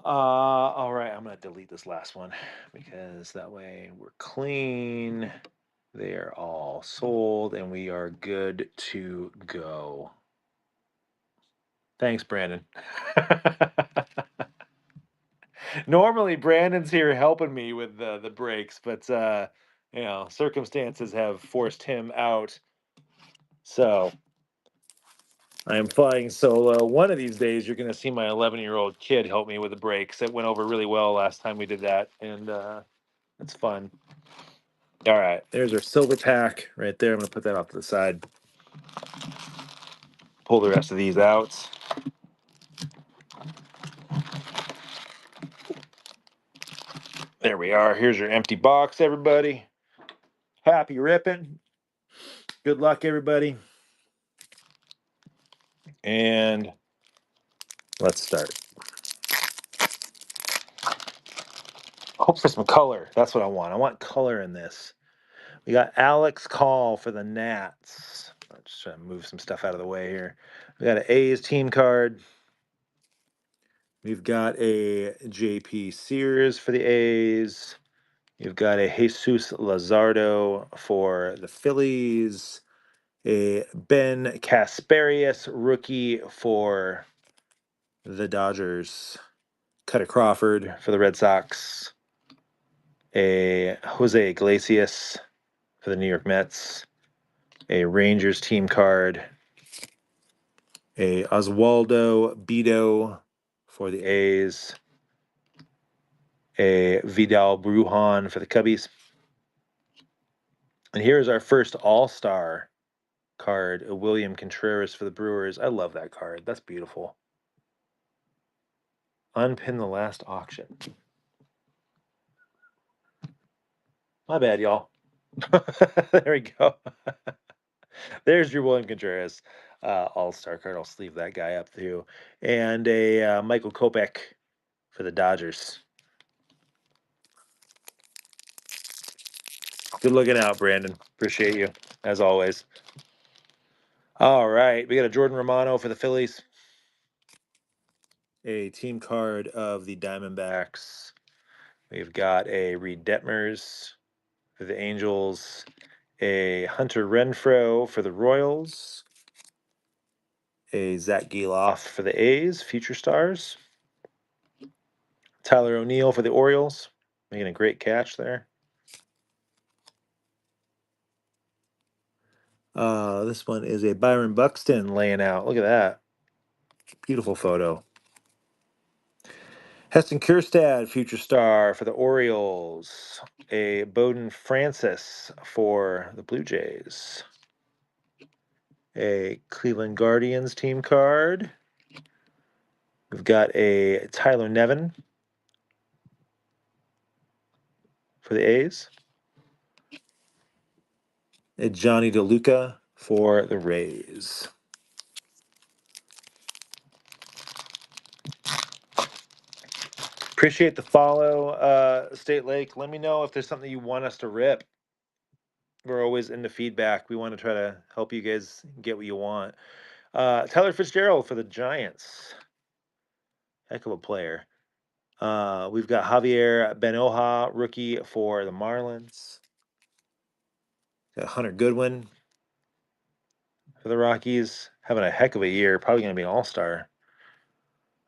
All right, I'm gonna delete this last one because that way we're clean. They're all sold and we are good to go. Thanks, Brandon. Normally, Brandon's here helping me with the breaks, but circumstances have forced him out. So I am flying solo. One of these days, you're going to see my 11-year-old kid help me with the breaks. It went over really well last time we did that, and it's fun. All right, there's our silver pack right there. I'm going to put that off to the side. Pull the rest of these out. There we are. Here's your empty box, everybody. Happy ripping. Good luck, everybody. And let's start. Hope for some color. That's what I want. I want color in this. We got Alex Call for the Nats. I'm just trying to move some stuff out of the way here. We got an A's team card. We've got a JP Sears for the A's. You've got a Jesus Lazardo for the Phillies. A Ben Casparius rookie for the Dodgers. Cutter Crawford for the Red Sox. A Jose Iglesias for the New York Mets. A Rangers team card. A Oswaldo Bido for the A's. A Vidal Brujan for the Cubbies. And here's our first All-Star card, a William Contreras for the Brewers. I love that card. That's beautiful. Unpin the last auction. My bad, y'all. There we go. There's your William Contreras All-Star card. I'll sleeve that guy up too. And a Michael Kopech for the Dodgers. Good looking out, Brandon. Appreciate you, as always. All right. We got a Jordan Romano for the Phillies. A team card of the Diamondbacks. We've got a Reed Detmers for the Angels. A Hunter Renfroe for the Royals. A Zach Geloff for the A's, Future Stars. Tyler O'Neill for the Orioles, making a great catch there. This one is a Byron Buxton laying out. Look at that. Beautiful photo. Heston Kjerstad, Future Star for the Orioles. A Bowden Francis for the Blue Jays. A Cleveland Guardians team card. We've got a Tyler Nevin for the A's. A Johnny DeLuca for the Rays. Appreciate the follow, State Lake. Let me know if there's something you want us to rip. We're always into feedback. We want to try to help you guys get what you want. Tyler Fitzgerald for the Giants. Heck of a player. We've got Javier Benoja, rookie for the Marlins. Got Hunter Goodwin for the Rockies. Having a heck of a year. Probably going to be an all-star.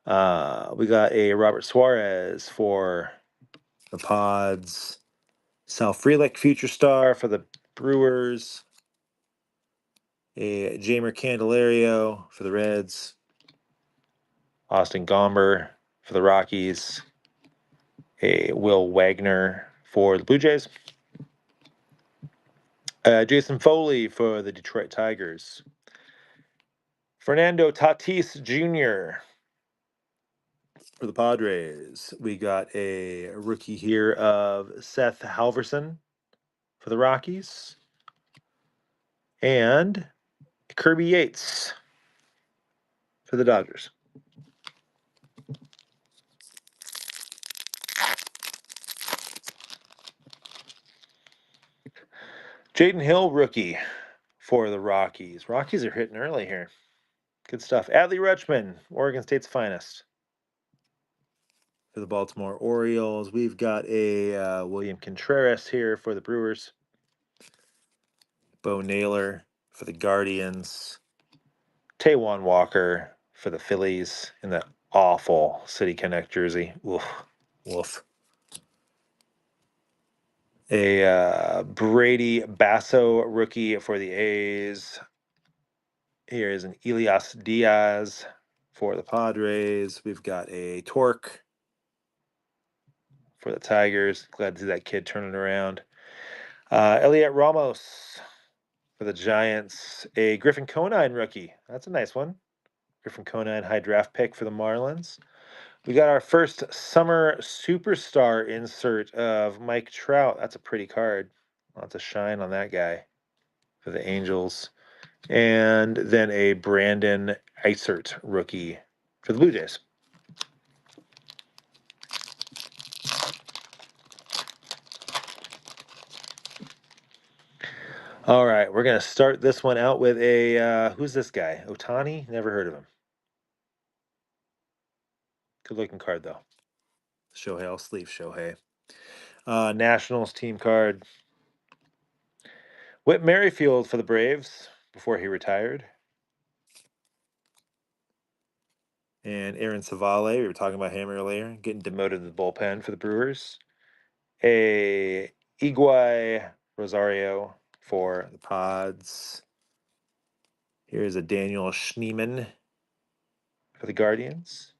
We got a Robert Suarez for the Pods. Sal Frelick, future star for the Brewers. A Jamer Candelario for the Reds. Austin Gomber for the Rockies. A Will Wagner for the Blue Jays. Jason Foley for the Detroit Tigers. Fernando Tatis Jr. for the Padres. We got a rookie here of Seth Halverson for the Rockies. And Kirby Yates for the Dodgers. Jaden Hill, rookie for the Rockies. Rockies are hitting early here. Good stuff. Adley Rutschman, Oregon State's finest. For the Baltimore Orioles, we've got a William Contreras here for the Brewers. Bo Naylor for the Guardians. Taijuan Walker for the Phillies in that awful City Connect jersey. Woof. Woof. A Brady Basso rookie for the A's. Here is an Elias Diaz for the Padres. We've got a Torque for the Tigers. Glad to see that kid turning around. Elliot Ramos for the Giants. A Griffin Conine rookie. That's a nice one. Griffin Conine, high draft pick for the Marlins. We got our first summer superstar insert of Mike Trout. That's a pretty card. Lots of shine on that guy for the Angels. And then a Brandon Eisert rookie for the Blue Jays. All right, we're going to start this one out with a, who's this guy? Otani? Never heard of him. Good looking card, though. Shohei, I'll sleeve Shohei. Nationals team card. Whit Merrifield for the Braves before he retired. And Aaron Savale, we were talking about him earlier, getting demoted to the bullpen for the Brewers. A Iguay Rosario for the Pods. Here's a Daniel Schneemann for the Guardians.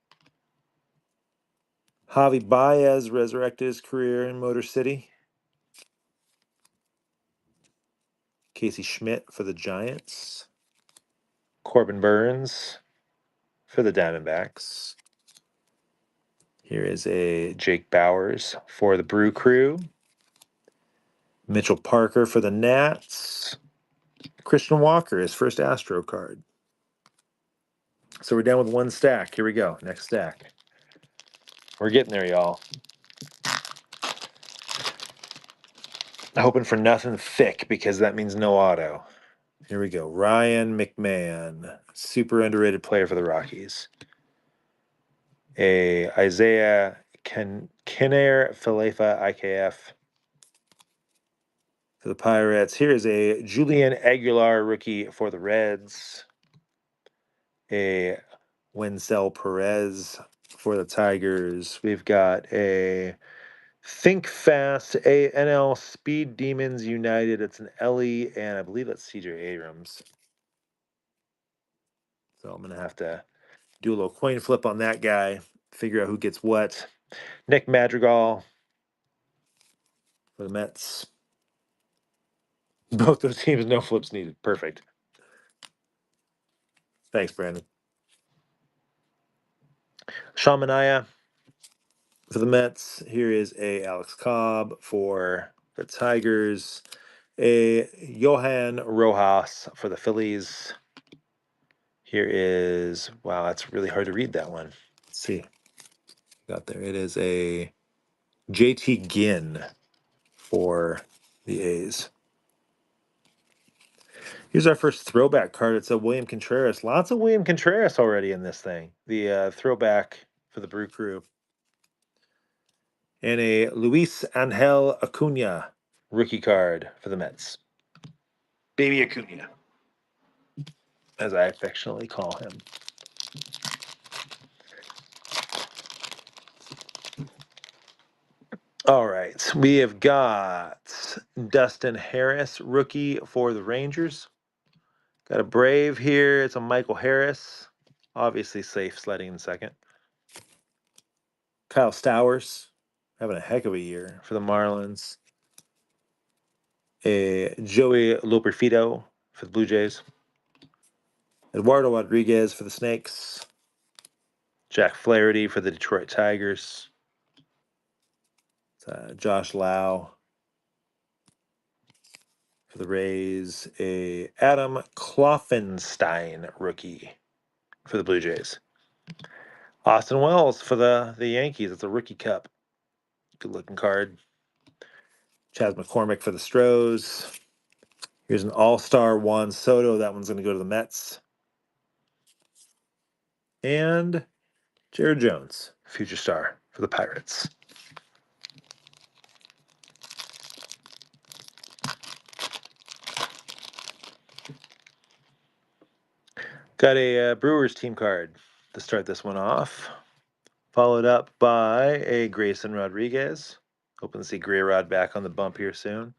Javi Baez resurrected his career in Motor City. Casey Schmidt for the Giants. Corbin Burns for the Diamondbacks. Here is a Jake Bowers for the Brew Crew. Mitchell Parker for the Nats. Christian Walker, his first Astro card. So we're down with one stack. Here we go. Next stack. We're getting there, y'all. Hoping for nothing thick because that means no auto. Here we go. Ryan McMahon, super underrated player for the Rockies. A Isaiah Kinner Falefa IKF for the Pirates. Here is a Julian Aguilar rookie for the Reds. A Wenzel Perez for the Tigers. We've got a Think Fast ANL Speed Demons United. It's an Ellie, and I believe that's CJ Abrams. So I'm going to have to do a little coin flip on that guy, figure out who gets what. Nick Madrigal for the Mets. Both those teams, no flips needed. Perfect. Thanks, Brandon. Sean Manaea for the Mets. Here is a Alex Cobb for the Tigers. A Johan Rojas for the Phillies. Here is, wow, that's really hard to read that one. Let's see. got there? It is a JT Ginn for the A's. Here's our first throwback card. It's a William Contreras. Lots of William Contreras already in this thing. The throwback for the Brew Crew. And a Luis Angel Acuna rookie card for the Mets. Baby Acuna, as I affectionately call him. All right, we have got Dustin Harris, rookie for the Rangers. Got a Brave here. It's a Michael Harris. Obviously safe sledding in second. Kyle Stowers, having a heck of a year for the Marlins. A Joey Loperfido for the Blue Jays. Eduardo Rodriguez for the Snakes. Jack Flaherty for the Detroit Tigers. Josh Lau for the Rays. A Adam Kloffenstein rookie for the Blue Jays. Austin Wells for the Yankees. It's a rookie cup. Good looking card. Chas McCormick for the Stros. Here's an all-star Juan Soto. That one's going to go to the Mets. And Jared Jones, future star for the Pirates. Got a Brewers team card to start this one off. Followed up by a Grayson Rodriguez. Hoping to see Gray Rod back on the bump here soon.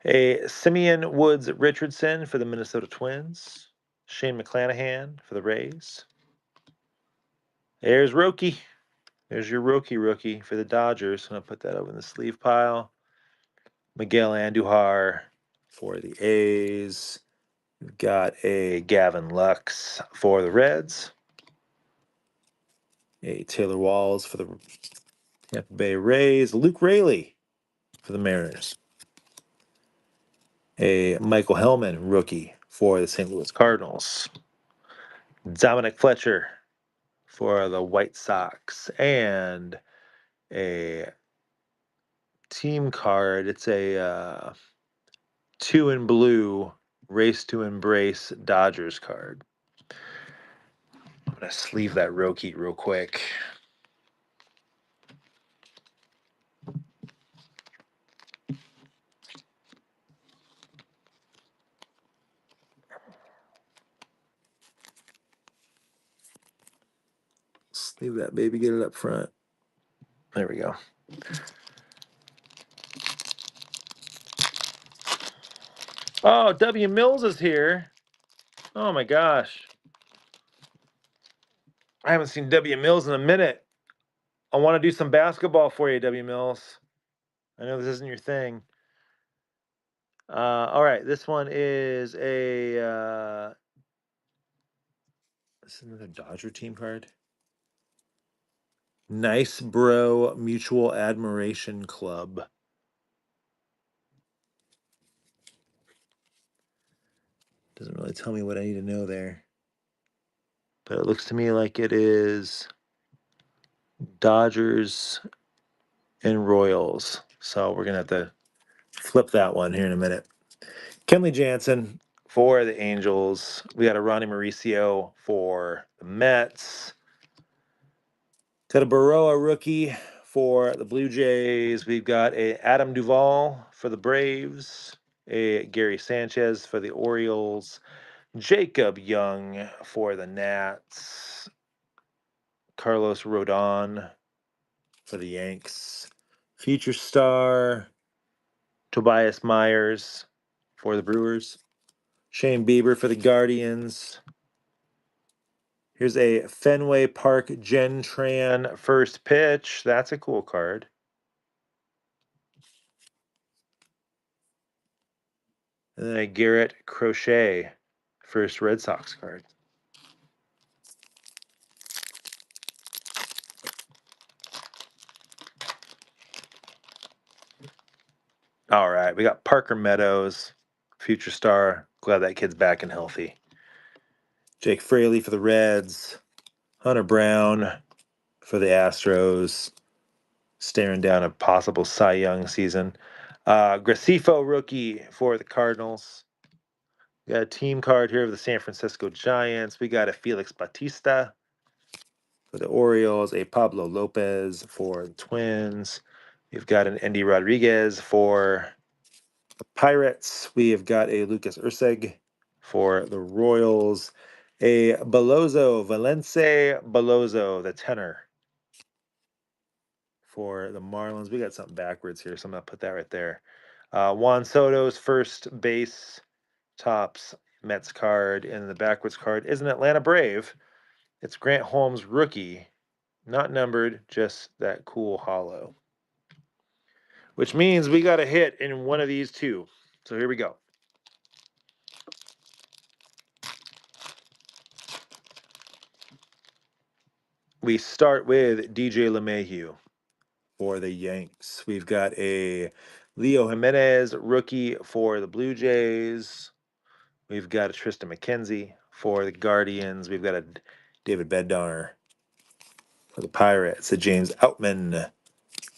A Simeon Woods Richardson for the Minnesota Twins. Shane McClanahan for the Rays. There's Roki. There's your rookie for the Dodgers. I'm going to put that over in the sleeve pile. Miguel Andujar for the A's. We've got a Gavin Lux for the Reds. A Taylor Walls for the Tampa Bay Rays. Luke Raley for the Mariners. A Michael Hellman rookie for the St. Louis Cardinals. Dominic Fletcher for the White Sox. And a team card. It's a 2 in blue Race to Embrace Dodgers card. I'm going to sleeve that Roki real quick. Sleeve that baby, get it up front. There we go. Oh, W. Mills is here. Oh my gosh. I haven't seen W. Mills in a minute. I want to do some basketball for you, W. Mills. I know this isn't your thing. All right, this one is a this is another Dodger team card. Nice Bro Mutual Admiration Club. Doesn't really tell me what I need to know there. But it looks to me like it is Dodgers and Royals. So we're going to have to flip that one here in a minute. Kenley Jansen for the Angels. We got a Ronnie Mauricio for the Mets. Got a Baroa rookie for the Blue Jays. We've got a Adam Duvall for the Braves. A Gary Sanchez for the Orioles. Jacob Young for the Nats. Carlos Rodon for the Yanks. Future star Tobias Myers for the Brewers. Shane Bieber for the Guardians. Here's a Fenway Park Gentran first pitch. That's a cool card. And then a Garrett Crochet first Red Sox card. All right, we got Parker Meadows, future star. Glad that kid's back and healthy. Jake Fraley for the Reds. Hunter Brown for the Astros, staring down a possible Cy Young season. Gracefo rookie for the Cardinals. We got a team card here of the San Francisco Giants. We got a Felix Bautista for the Orioles, a Pablo Lopez for the Twins. We've got an Endy Rodriguez for the Pirates. We have got a Lucas Urseg for the Royals, a Belozo, Valence Belozo, the tenor for the Marlins. We got something backwards here, so I'm going to put that right there. Juan Soto's first base tops Mets card, and the backwards card is an Atlanta Brave. It's Grant Holmes rookie, not numbered, just that cool hollow. Which means we got a hit in one of these two. So here we go. We start with DJ LeMahieu for the Yanks. We've got a Leo Jimenez rookie for the Blue Jays. We've got a Tristan McKenzie for the Guardians. We've got a David Bednar for the Pirates. A James Outman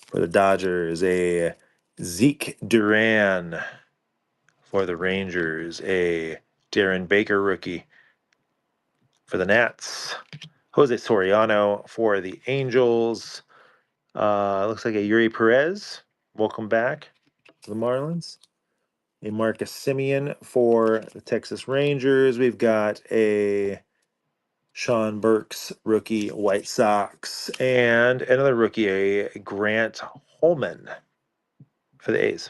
for the Dodgers. A Zeke Duran for the Rangers. A Darren Baker rookie for the Nats. Jose Soriano for the Angels. Looks like a Yuri Perez. Welcome back to the Marlins. A Marcus Simeon for the Texas Rangers. We've got a Sean Burks rookie, White Sox, and another rookie, a Grant Holman for the A's.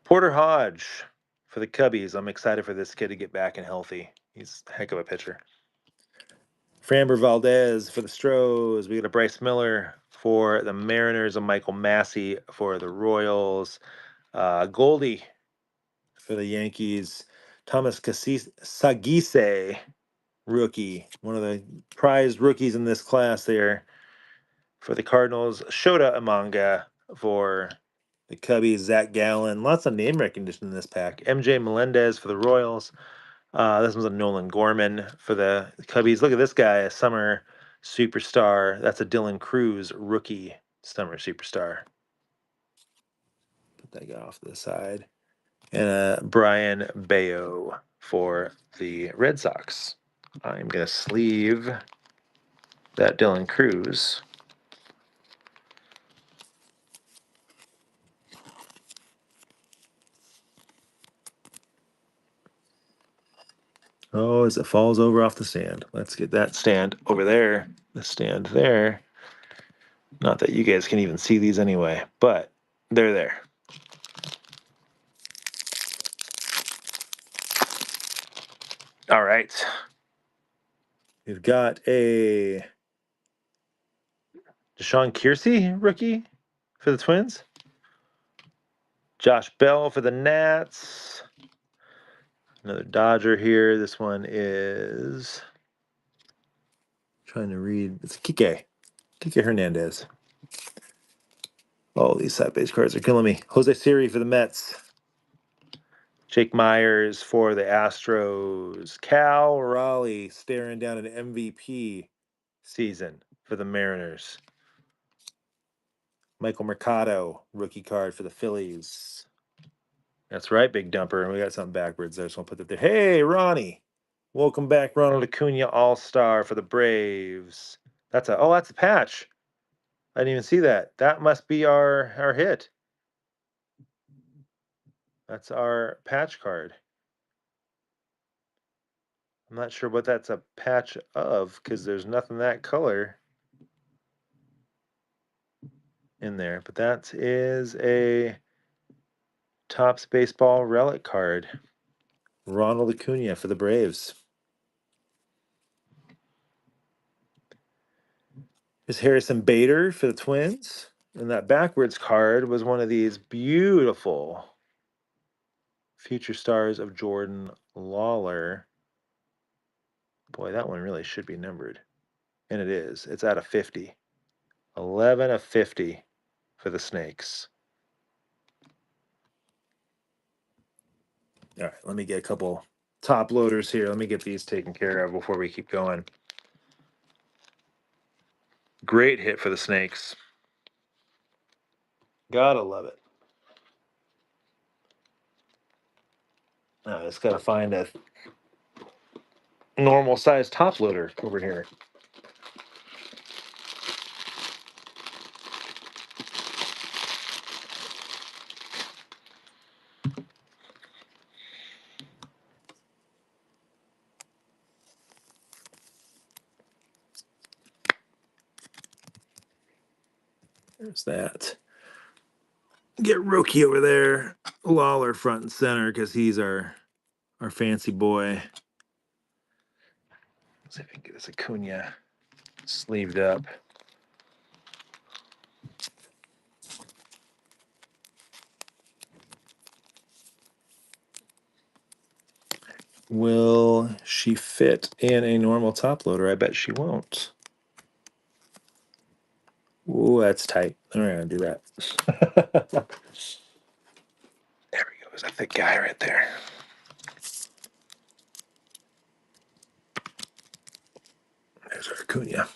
Porter Hodge for the Cubbies. I'm excited for this kid to get back and healthy. He's a heck of a pitcher. Framber Valdez for the Stros. We got a Bryce Miller for the Mariners, a Michael Massey for the Royals, Goldie for the Yankees, Thomas Sagise, rookie, one of the prized rookies in this class there for the Cardinals, Shota Amanga for the Cubbies, Zach Gallen, lots of name recognition in this pack, MJ Melendez for the Royals. This one's a Nolan Gorman for the Cubbies. Look at this guy, a summer superstar. That's a Dylan Cruz rookie summer superstar. Put that guy off to the side. And Brian Bayo for the Red Sox. I'm going to sleeve that Dylan Cruz. Oh, as it falls over off the stand. Let's get that stand over there. The stand there. Not that you guys can even see these anyway, but they're there. All right. We've got a Deshaun Kiersey rookie for the Twins. Josh Bell for the Nats. Another Dodger here. This one is trying to read. It's Kike Hernandez. Oh, these side base cards are killing me. Jose Siri for the Mets. Jake Myers for the Astros. Cal Raleigh staring down an MVP season for the Mariners. Michael Mercado, rookie card for the Phillies. That's right, Big Dumper. We got something backwards there, so I'll put that there. Hey, Ronnie. Welcome back, Ronald Acuna All-Star for the Braves. That's a patch. I didn't even see that. That must be our hit. That's our patch card. I'm not sure what that's a patch of because there's nothing that color in there, but that is a Topps Baseball relic card. Ronald Acuna for the Braves. Here's Harrison Bader for the Twins. And that backwards card was one of these beautiful future stars of Jordan Lawler. Boy, that one really should be numbered. And it is. It's out of 50. 11 of 50 for the Snakes. All right, let me get a couple top loaders here. Let me get these taken care of before we keep going. Great hit for the Snakes. Gotta love it. I just gotta find a normal size top loader over here. There's that. Get Rookie over there. Lawler front and center because he's our fancy boy. Let's see if we can get this Acuna sleeved up. Will she fit in a normal top loader? I bet she won't. Ooh, that's tight. I'm not gonna do that. There we go. There's a thick guy right there. There's our Acuna.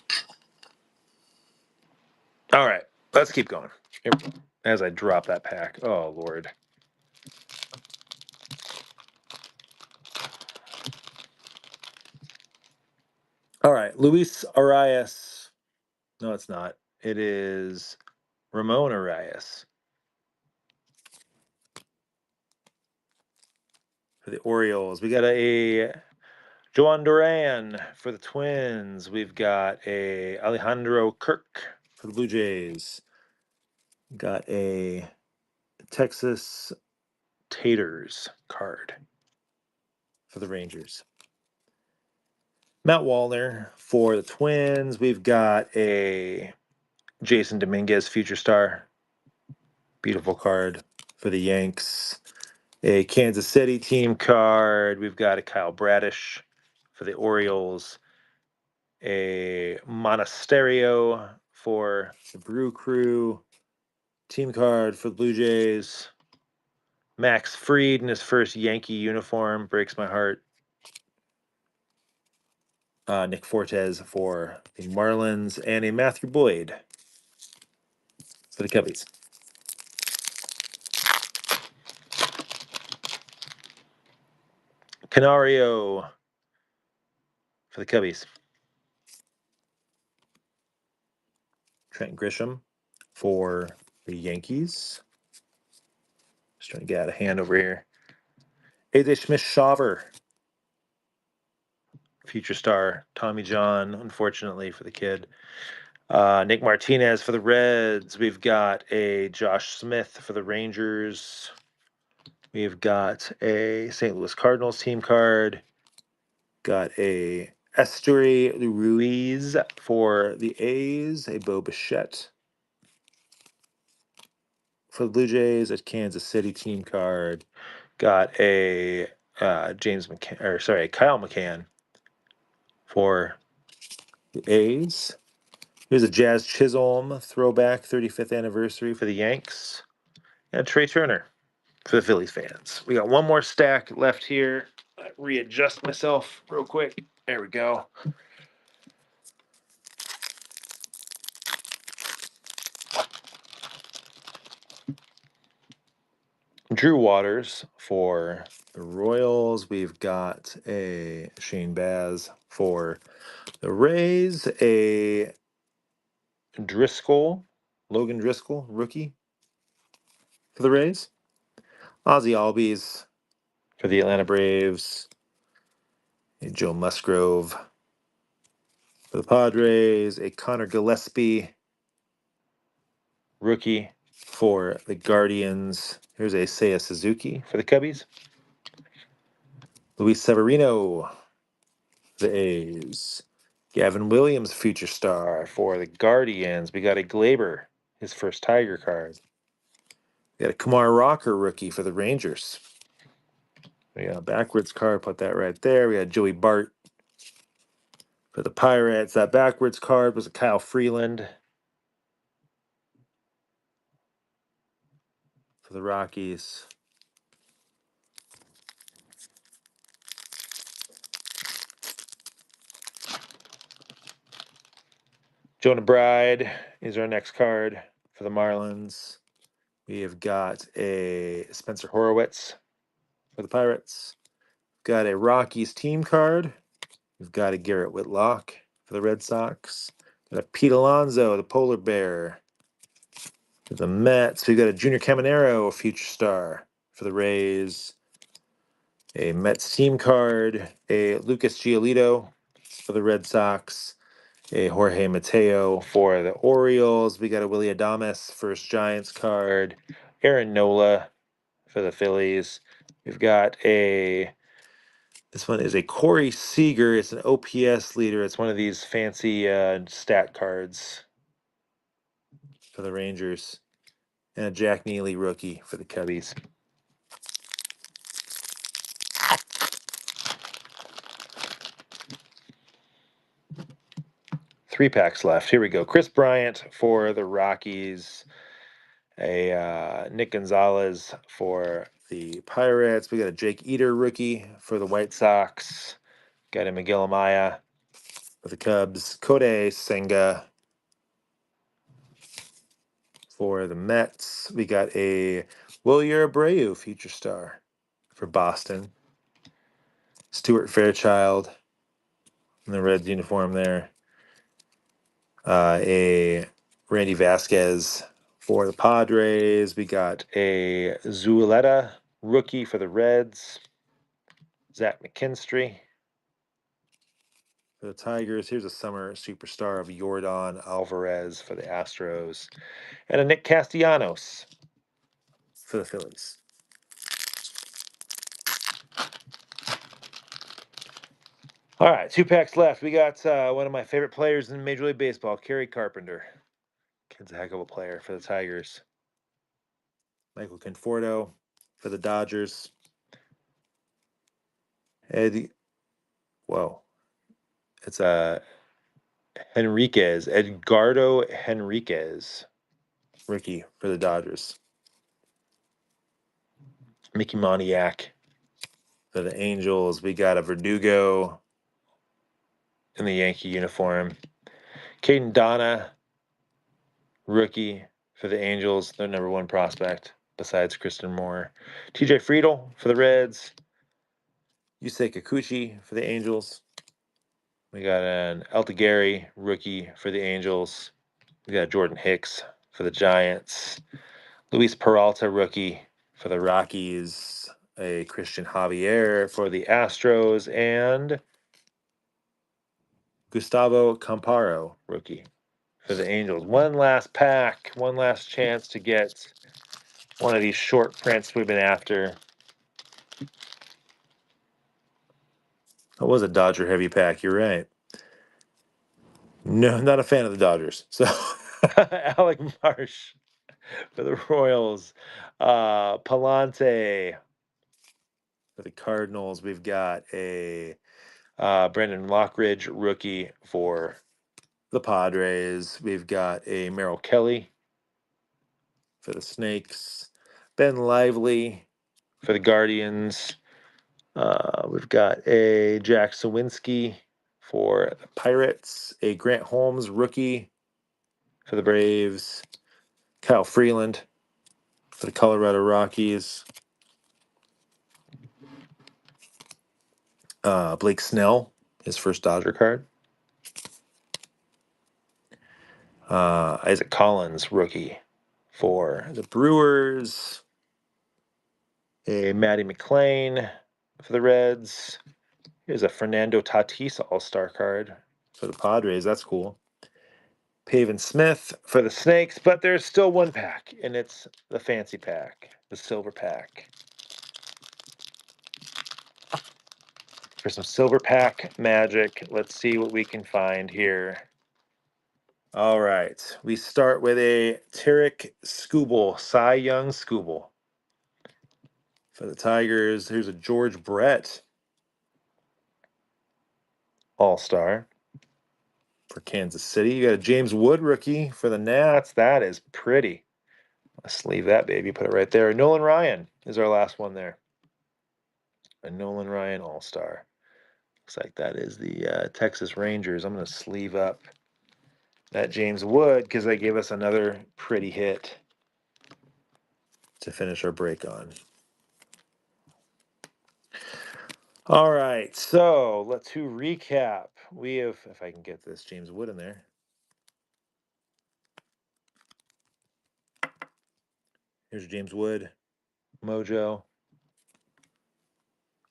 All right, let's keep going. Here we go. As I drop that pack. Oh, Lord. All right, Luis Arias. No, it's not. It is Ramon Arias for the Orioles. We got a Joan Duran for the Twins. We've got a Alejandro Kirk for the Blue Jays. Got a Texas Taters card for the Rangers. Matt Wallner for the Twins. We've got a Jason Dominguez Future Star. Beautiful card for the Yanks. A Kansas City team card. We've got a Kyle Bradish for the Orioles. A Monasterio for the Brew Crew. Team card for the Blue Jays. Max Fried in his first Yankee uniform. Breaks my heart. Nick Fortes for the Marlins. And a Matthew Boyd for the Cubbies. Canario for the Cubbies. Trent Grisham for the Yankees. Just trying to get out of hand over here. AJ Smith-Shawver. Future star. Tommy John, unfortunately for the kid. Nick Martinez for the Reds. We've got a Josh Smith for the Rangers. We've got a St. Louis Cardinals team card. Got a Esteury Ruiz for the A's. A Bo Bichette for the Blue Jays. A Kansas City team card. Got a Kyle McCann for the A's. Here's a Jazz Chisholm throwback 35th anniversary for the Yanks. And Trey Turner for the Phillies fans. We got one more stack left here. Readjust myself real quick. There we go. Drew Waters for the Royals. We've got a Shane Baz for the Rays. A Logan Driscoll, rookie for the Rays. Ozzy Albies for the Atlanta Braves. A Joe Musgrove for the Padres. A Connor Gillespie, rookie for the Guardians. Here's a Seiya Suzuki for the Cubbies. Luis Severino for the A's. Gavin Williams, future star for the Guardians. We got a Glaber, his first Tiger card. We got a Kumar Rocker rookie for the Rangers. We got a backwards card, put that right there. We had Joey Bart for the Pirates. That backwards card was a Kyle Freeland for the Rockies. Jonah Bride is our next card for the Marlins. We have got a Spencer Horowitz for the Pirates. Got a Rockies team card. We've got a Garrett Whitlock for the Red Sox. Got a Pete Alonso, the Polar Bear. For the Mets, we've got a Junior Caminero, a future star for the Rays. A Mets team card. A Lucas Giolito for the Red Sox. A Jorge Mateo for the Orioles. We got a Willie Adames, first Giants card. Aaron Nola for the Phillies. We've got this one is a Corey Seager. It's an OPS leader. It's one of these fancy stat cards for the Rangers. And a Jack Neely rookie for the Cubbies. Three packs left. Here we go. Chris Bryant for the Rockies. A Nick Gonzalez for the Pirates. We got a Jake Eater rookie for the White Sox. Got a Miguel Amaya for the Cubs. Kodai Senga for the Mets. We got a Wilyer Abreu, future star for Boston. Stuart Fairchild in the Reds uniform there. A Randy Vasquez for the Padres. We got a Zuleta rookie for the Reds. Zach McKinstry for the Tigers. Here's a summer superstar of Jordan Alvarez for the Astros. And a Nick Castellanos for the Phillies. All right, two packs left. We got one of my favorite players in Major League Baseball, Kerry Carpenter. Kid's a heck of a player for the Tigers. Michael Conforto for the Dodgers. Eddie, whoa, it's Henriquez, Edgardo Henriquez, rookie for the Dodgers. Mickey Moniak for the Angels. We got a Verdugo in the Yankee uniform. Caden Donna, rookie for the Angels, their number one prospect besides Kristen Moore. TJ Friedel for the Reds. Yusei Kikuchi for the Angels. We got an Altagueri rookie for the Angels. We got Jordan Hicks for the Giants. Luis Peralta rookie for the Rockies. A Christian Javier for the Astros. And Gustavo Camparo rookie for the Angels. One last pack. One last chance to get one of these short prints we've been after. It was a Dodger heavy pack. You're right. No, not a fan of the Dodgers. So Alec Marsh for the Royals. Palante for the Cardinals. We've got a Brandon Lockridge rookie for the Padres. We've got a Merrill Kelly for the Snakes. Ben Lively for the Guardians. We've got a Jack Sawinski for the Pirates. A Grant Holmes rookie for the Braves. Kyle Freeland for the Colorado Rockies. Blake Snell, his first Dodger card. Isaac Collins, rookie for the Brewers. A Matty McLean for the Reds. Here's a Fernando Tatis All-Star card for the Padres. That's cool. Pavin Smith for the Snakes, but there's still one pack, and it's the fancy pack, the silver pack. For some silver pack magic, let's see what we can find here. All right, we start with a Tarek Skubal, Cy Young Skubal. For the Tigers, here's a George Brett All-Star. For Kansas City, you got a James Wood rookie for the Nats. That is pretty. Let's leave that baby, put it right there. Nolan Ryan is our last one there. A Nolan Ryan All-Star. Looks like that is the Texas Rangers. I'm going to sleeve up that James Wood because they gave us another pretty hit to finish our break on. All right, so let's recap. We have, if I can get this James Wood in there. Here's James Wood, Mojo.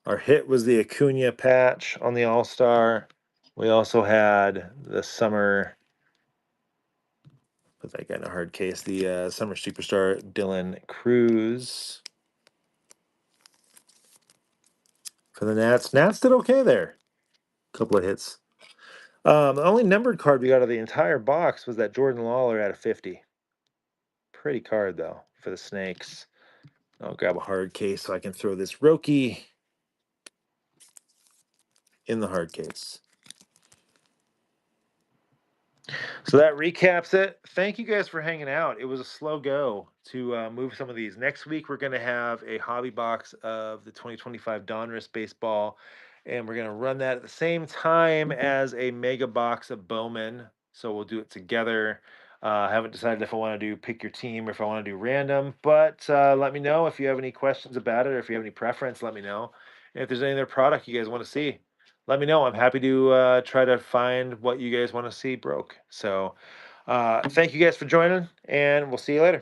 Our hit was the Acuna patch on the All-Star. We also had the summer, put that guy in a hard case, the summer superstar Dylan Cruz. For the Nats. Nats did okay there. Couple of hits. The only numbered card we got of the entire box was that Jordan Lawler at a 50. Pretty card, though, for the Snakes. I'll grab a hard case so I can throw this Roki in the hard case. So that recaps it. Thank you guys for hanging out. It was a slow go to move some of these. Next week, we're going to have a hobby box of the 2025 Donruss baseball, and we're going to run that at the same time as a mega box of Bowman. So we'll do it together. I haven't decided if I want to do pick your team or if I want to do random, but let me know if you have any questions about it or if you have any preference, let me know. And if there's any other product you guys want to see, let me know. I'm happy to try to find what you guys want to see broke. So thank you guys for joining, and we'll see you later.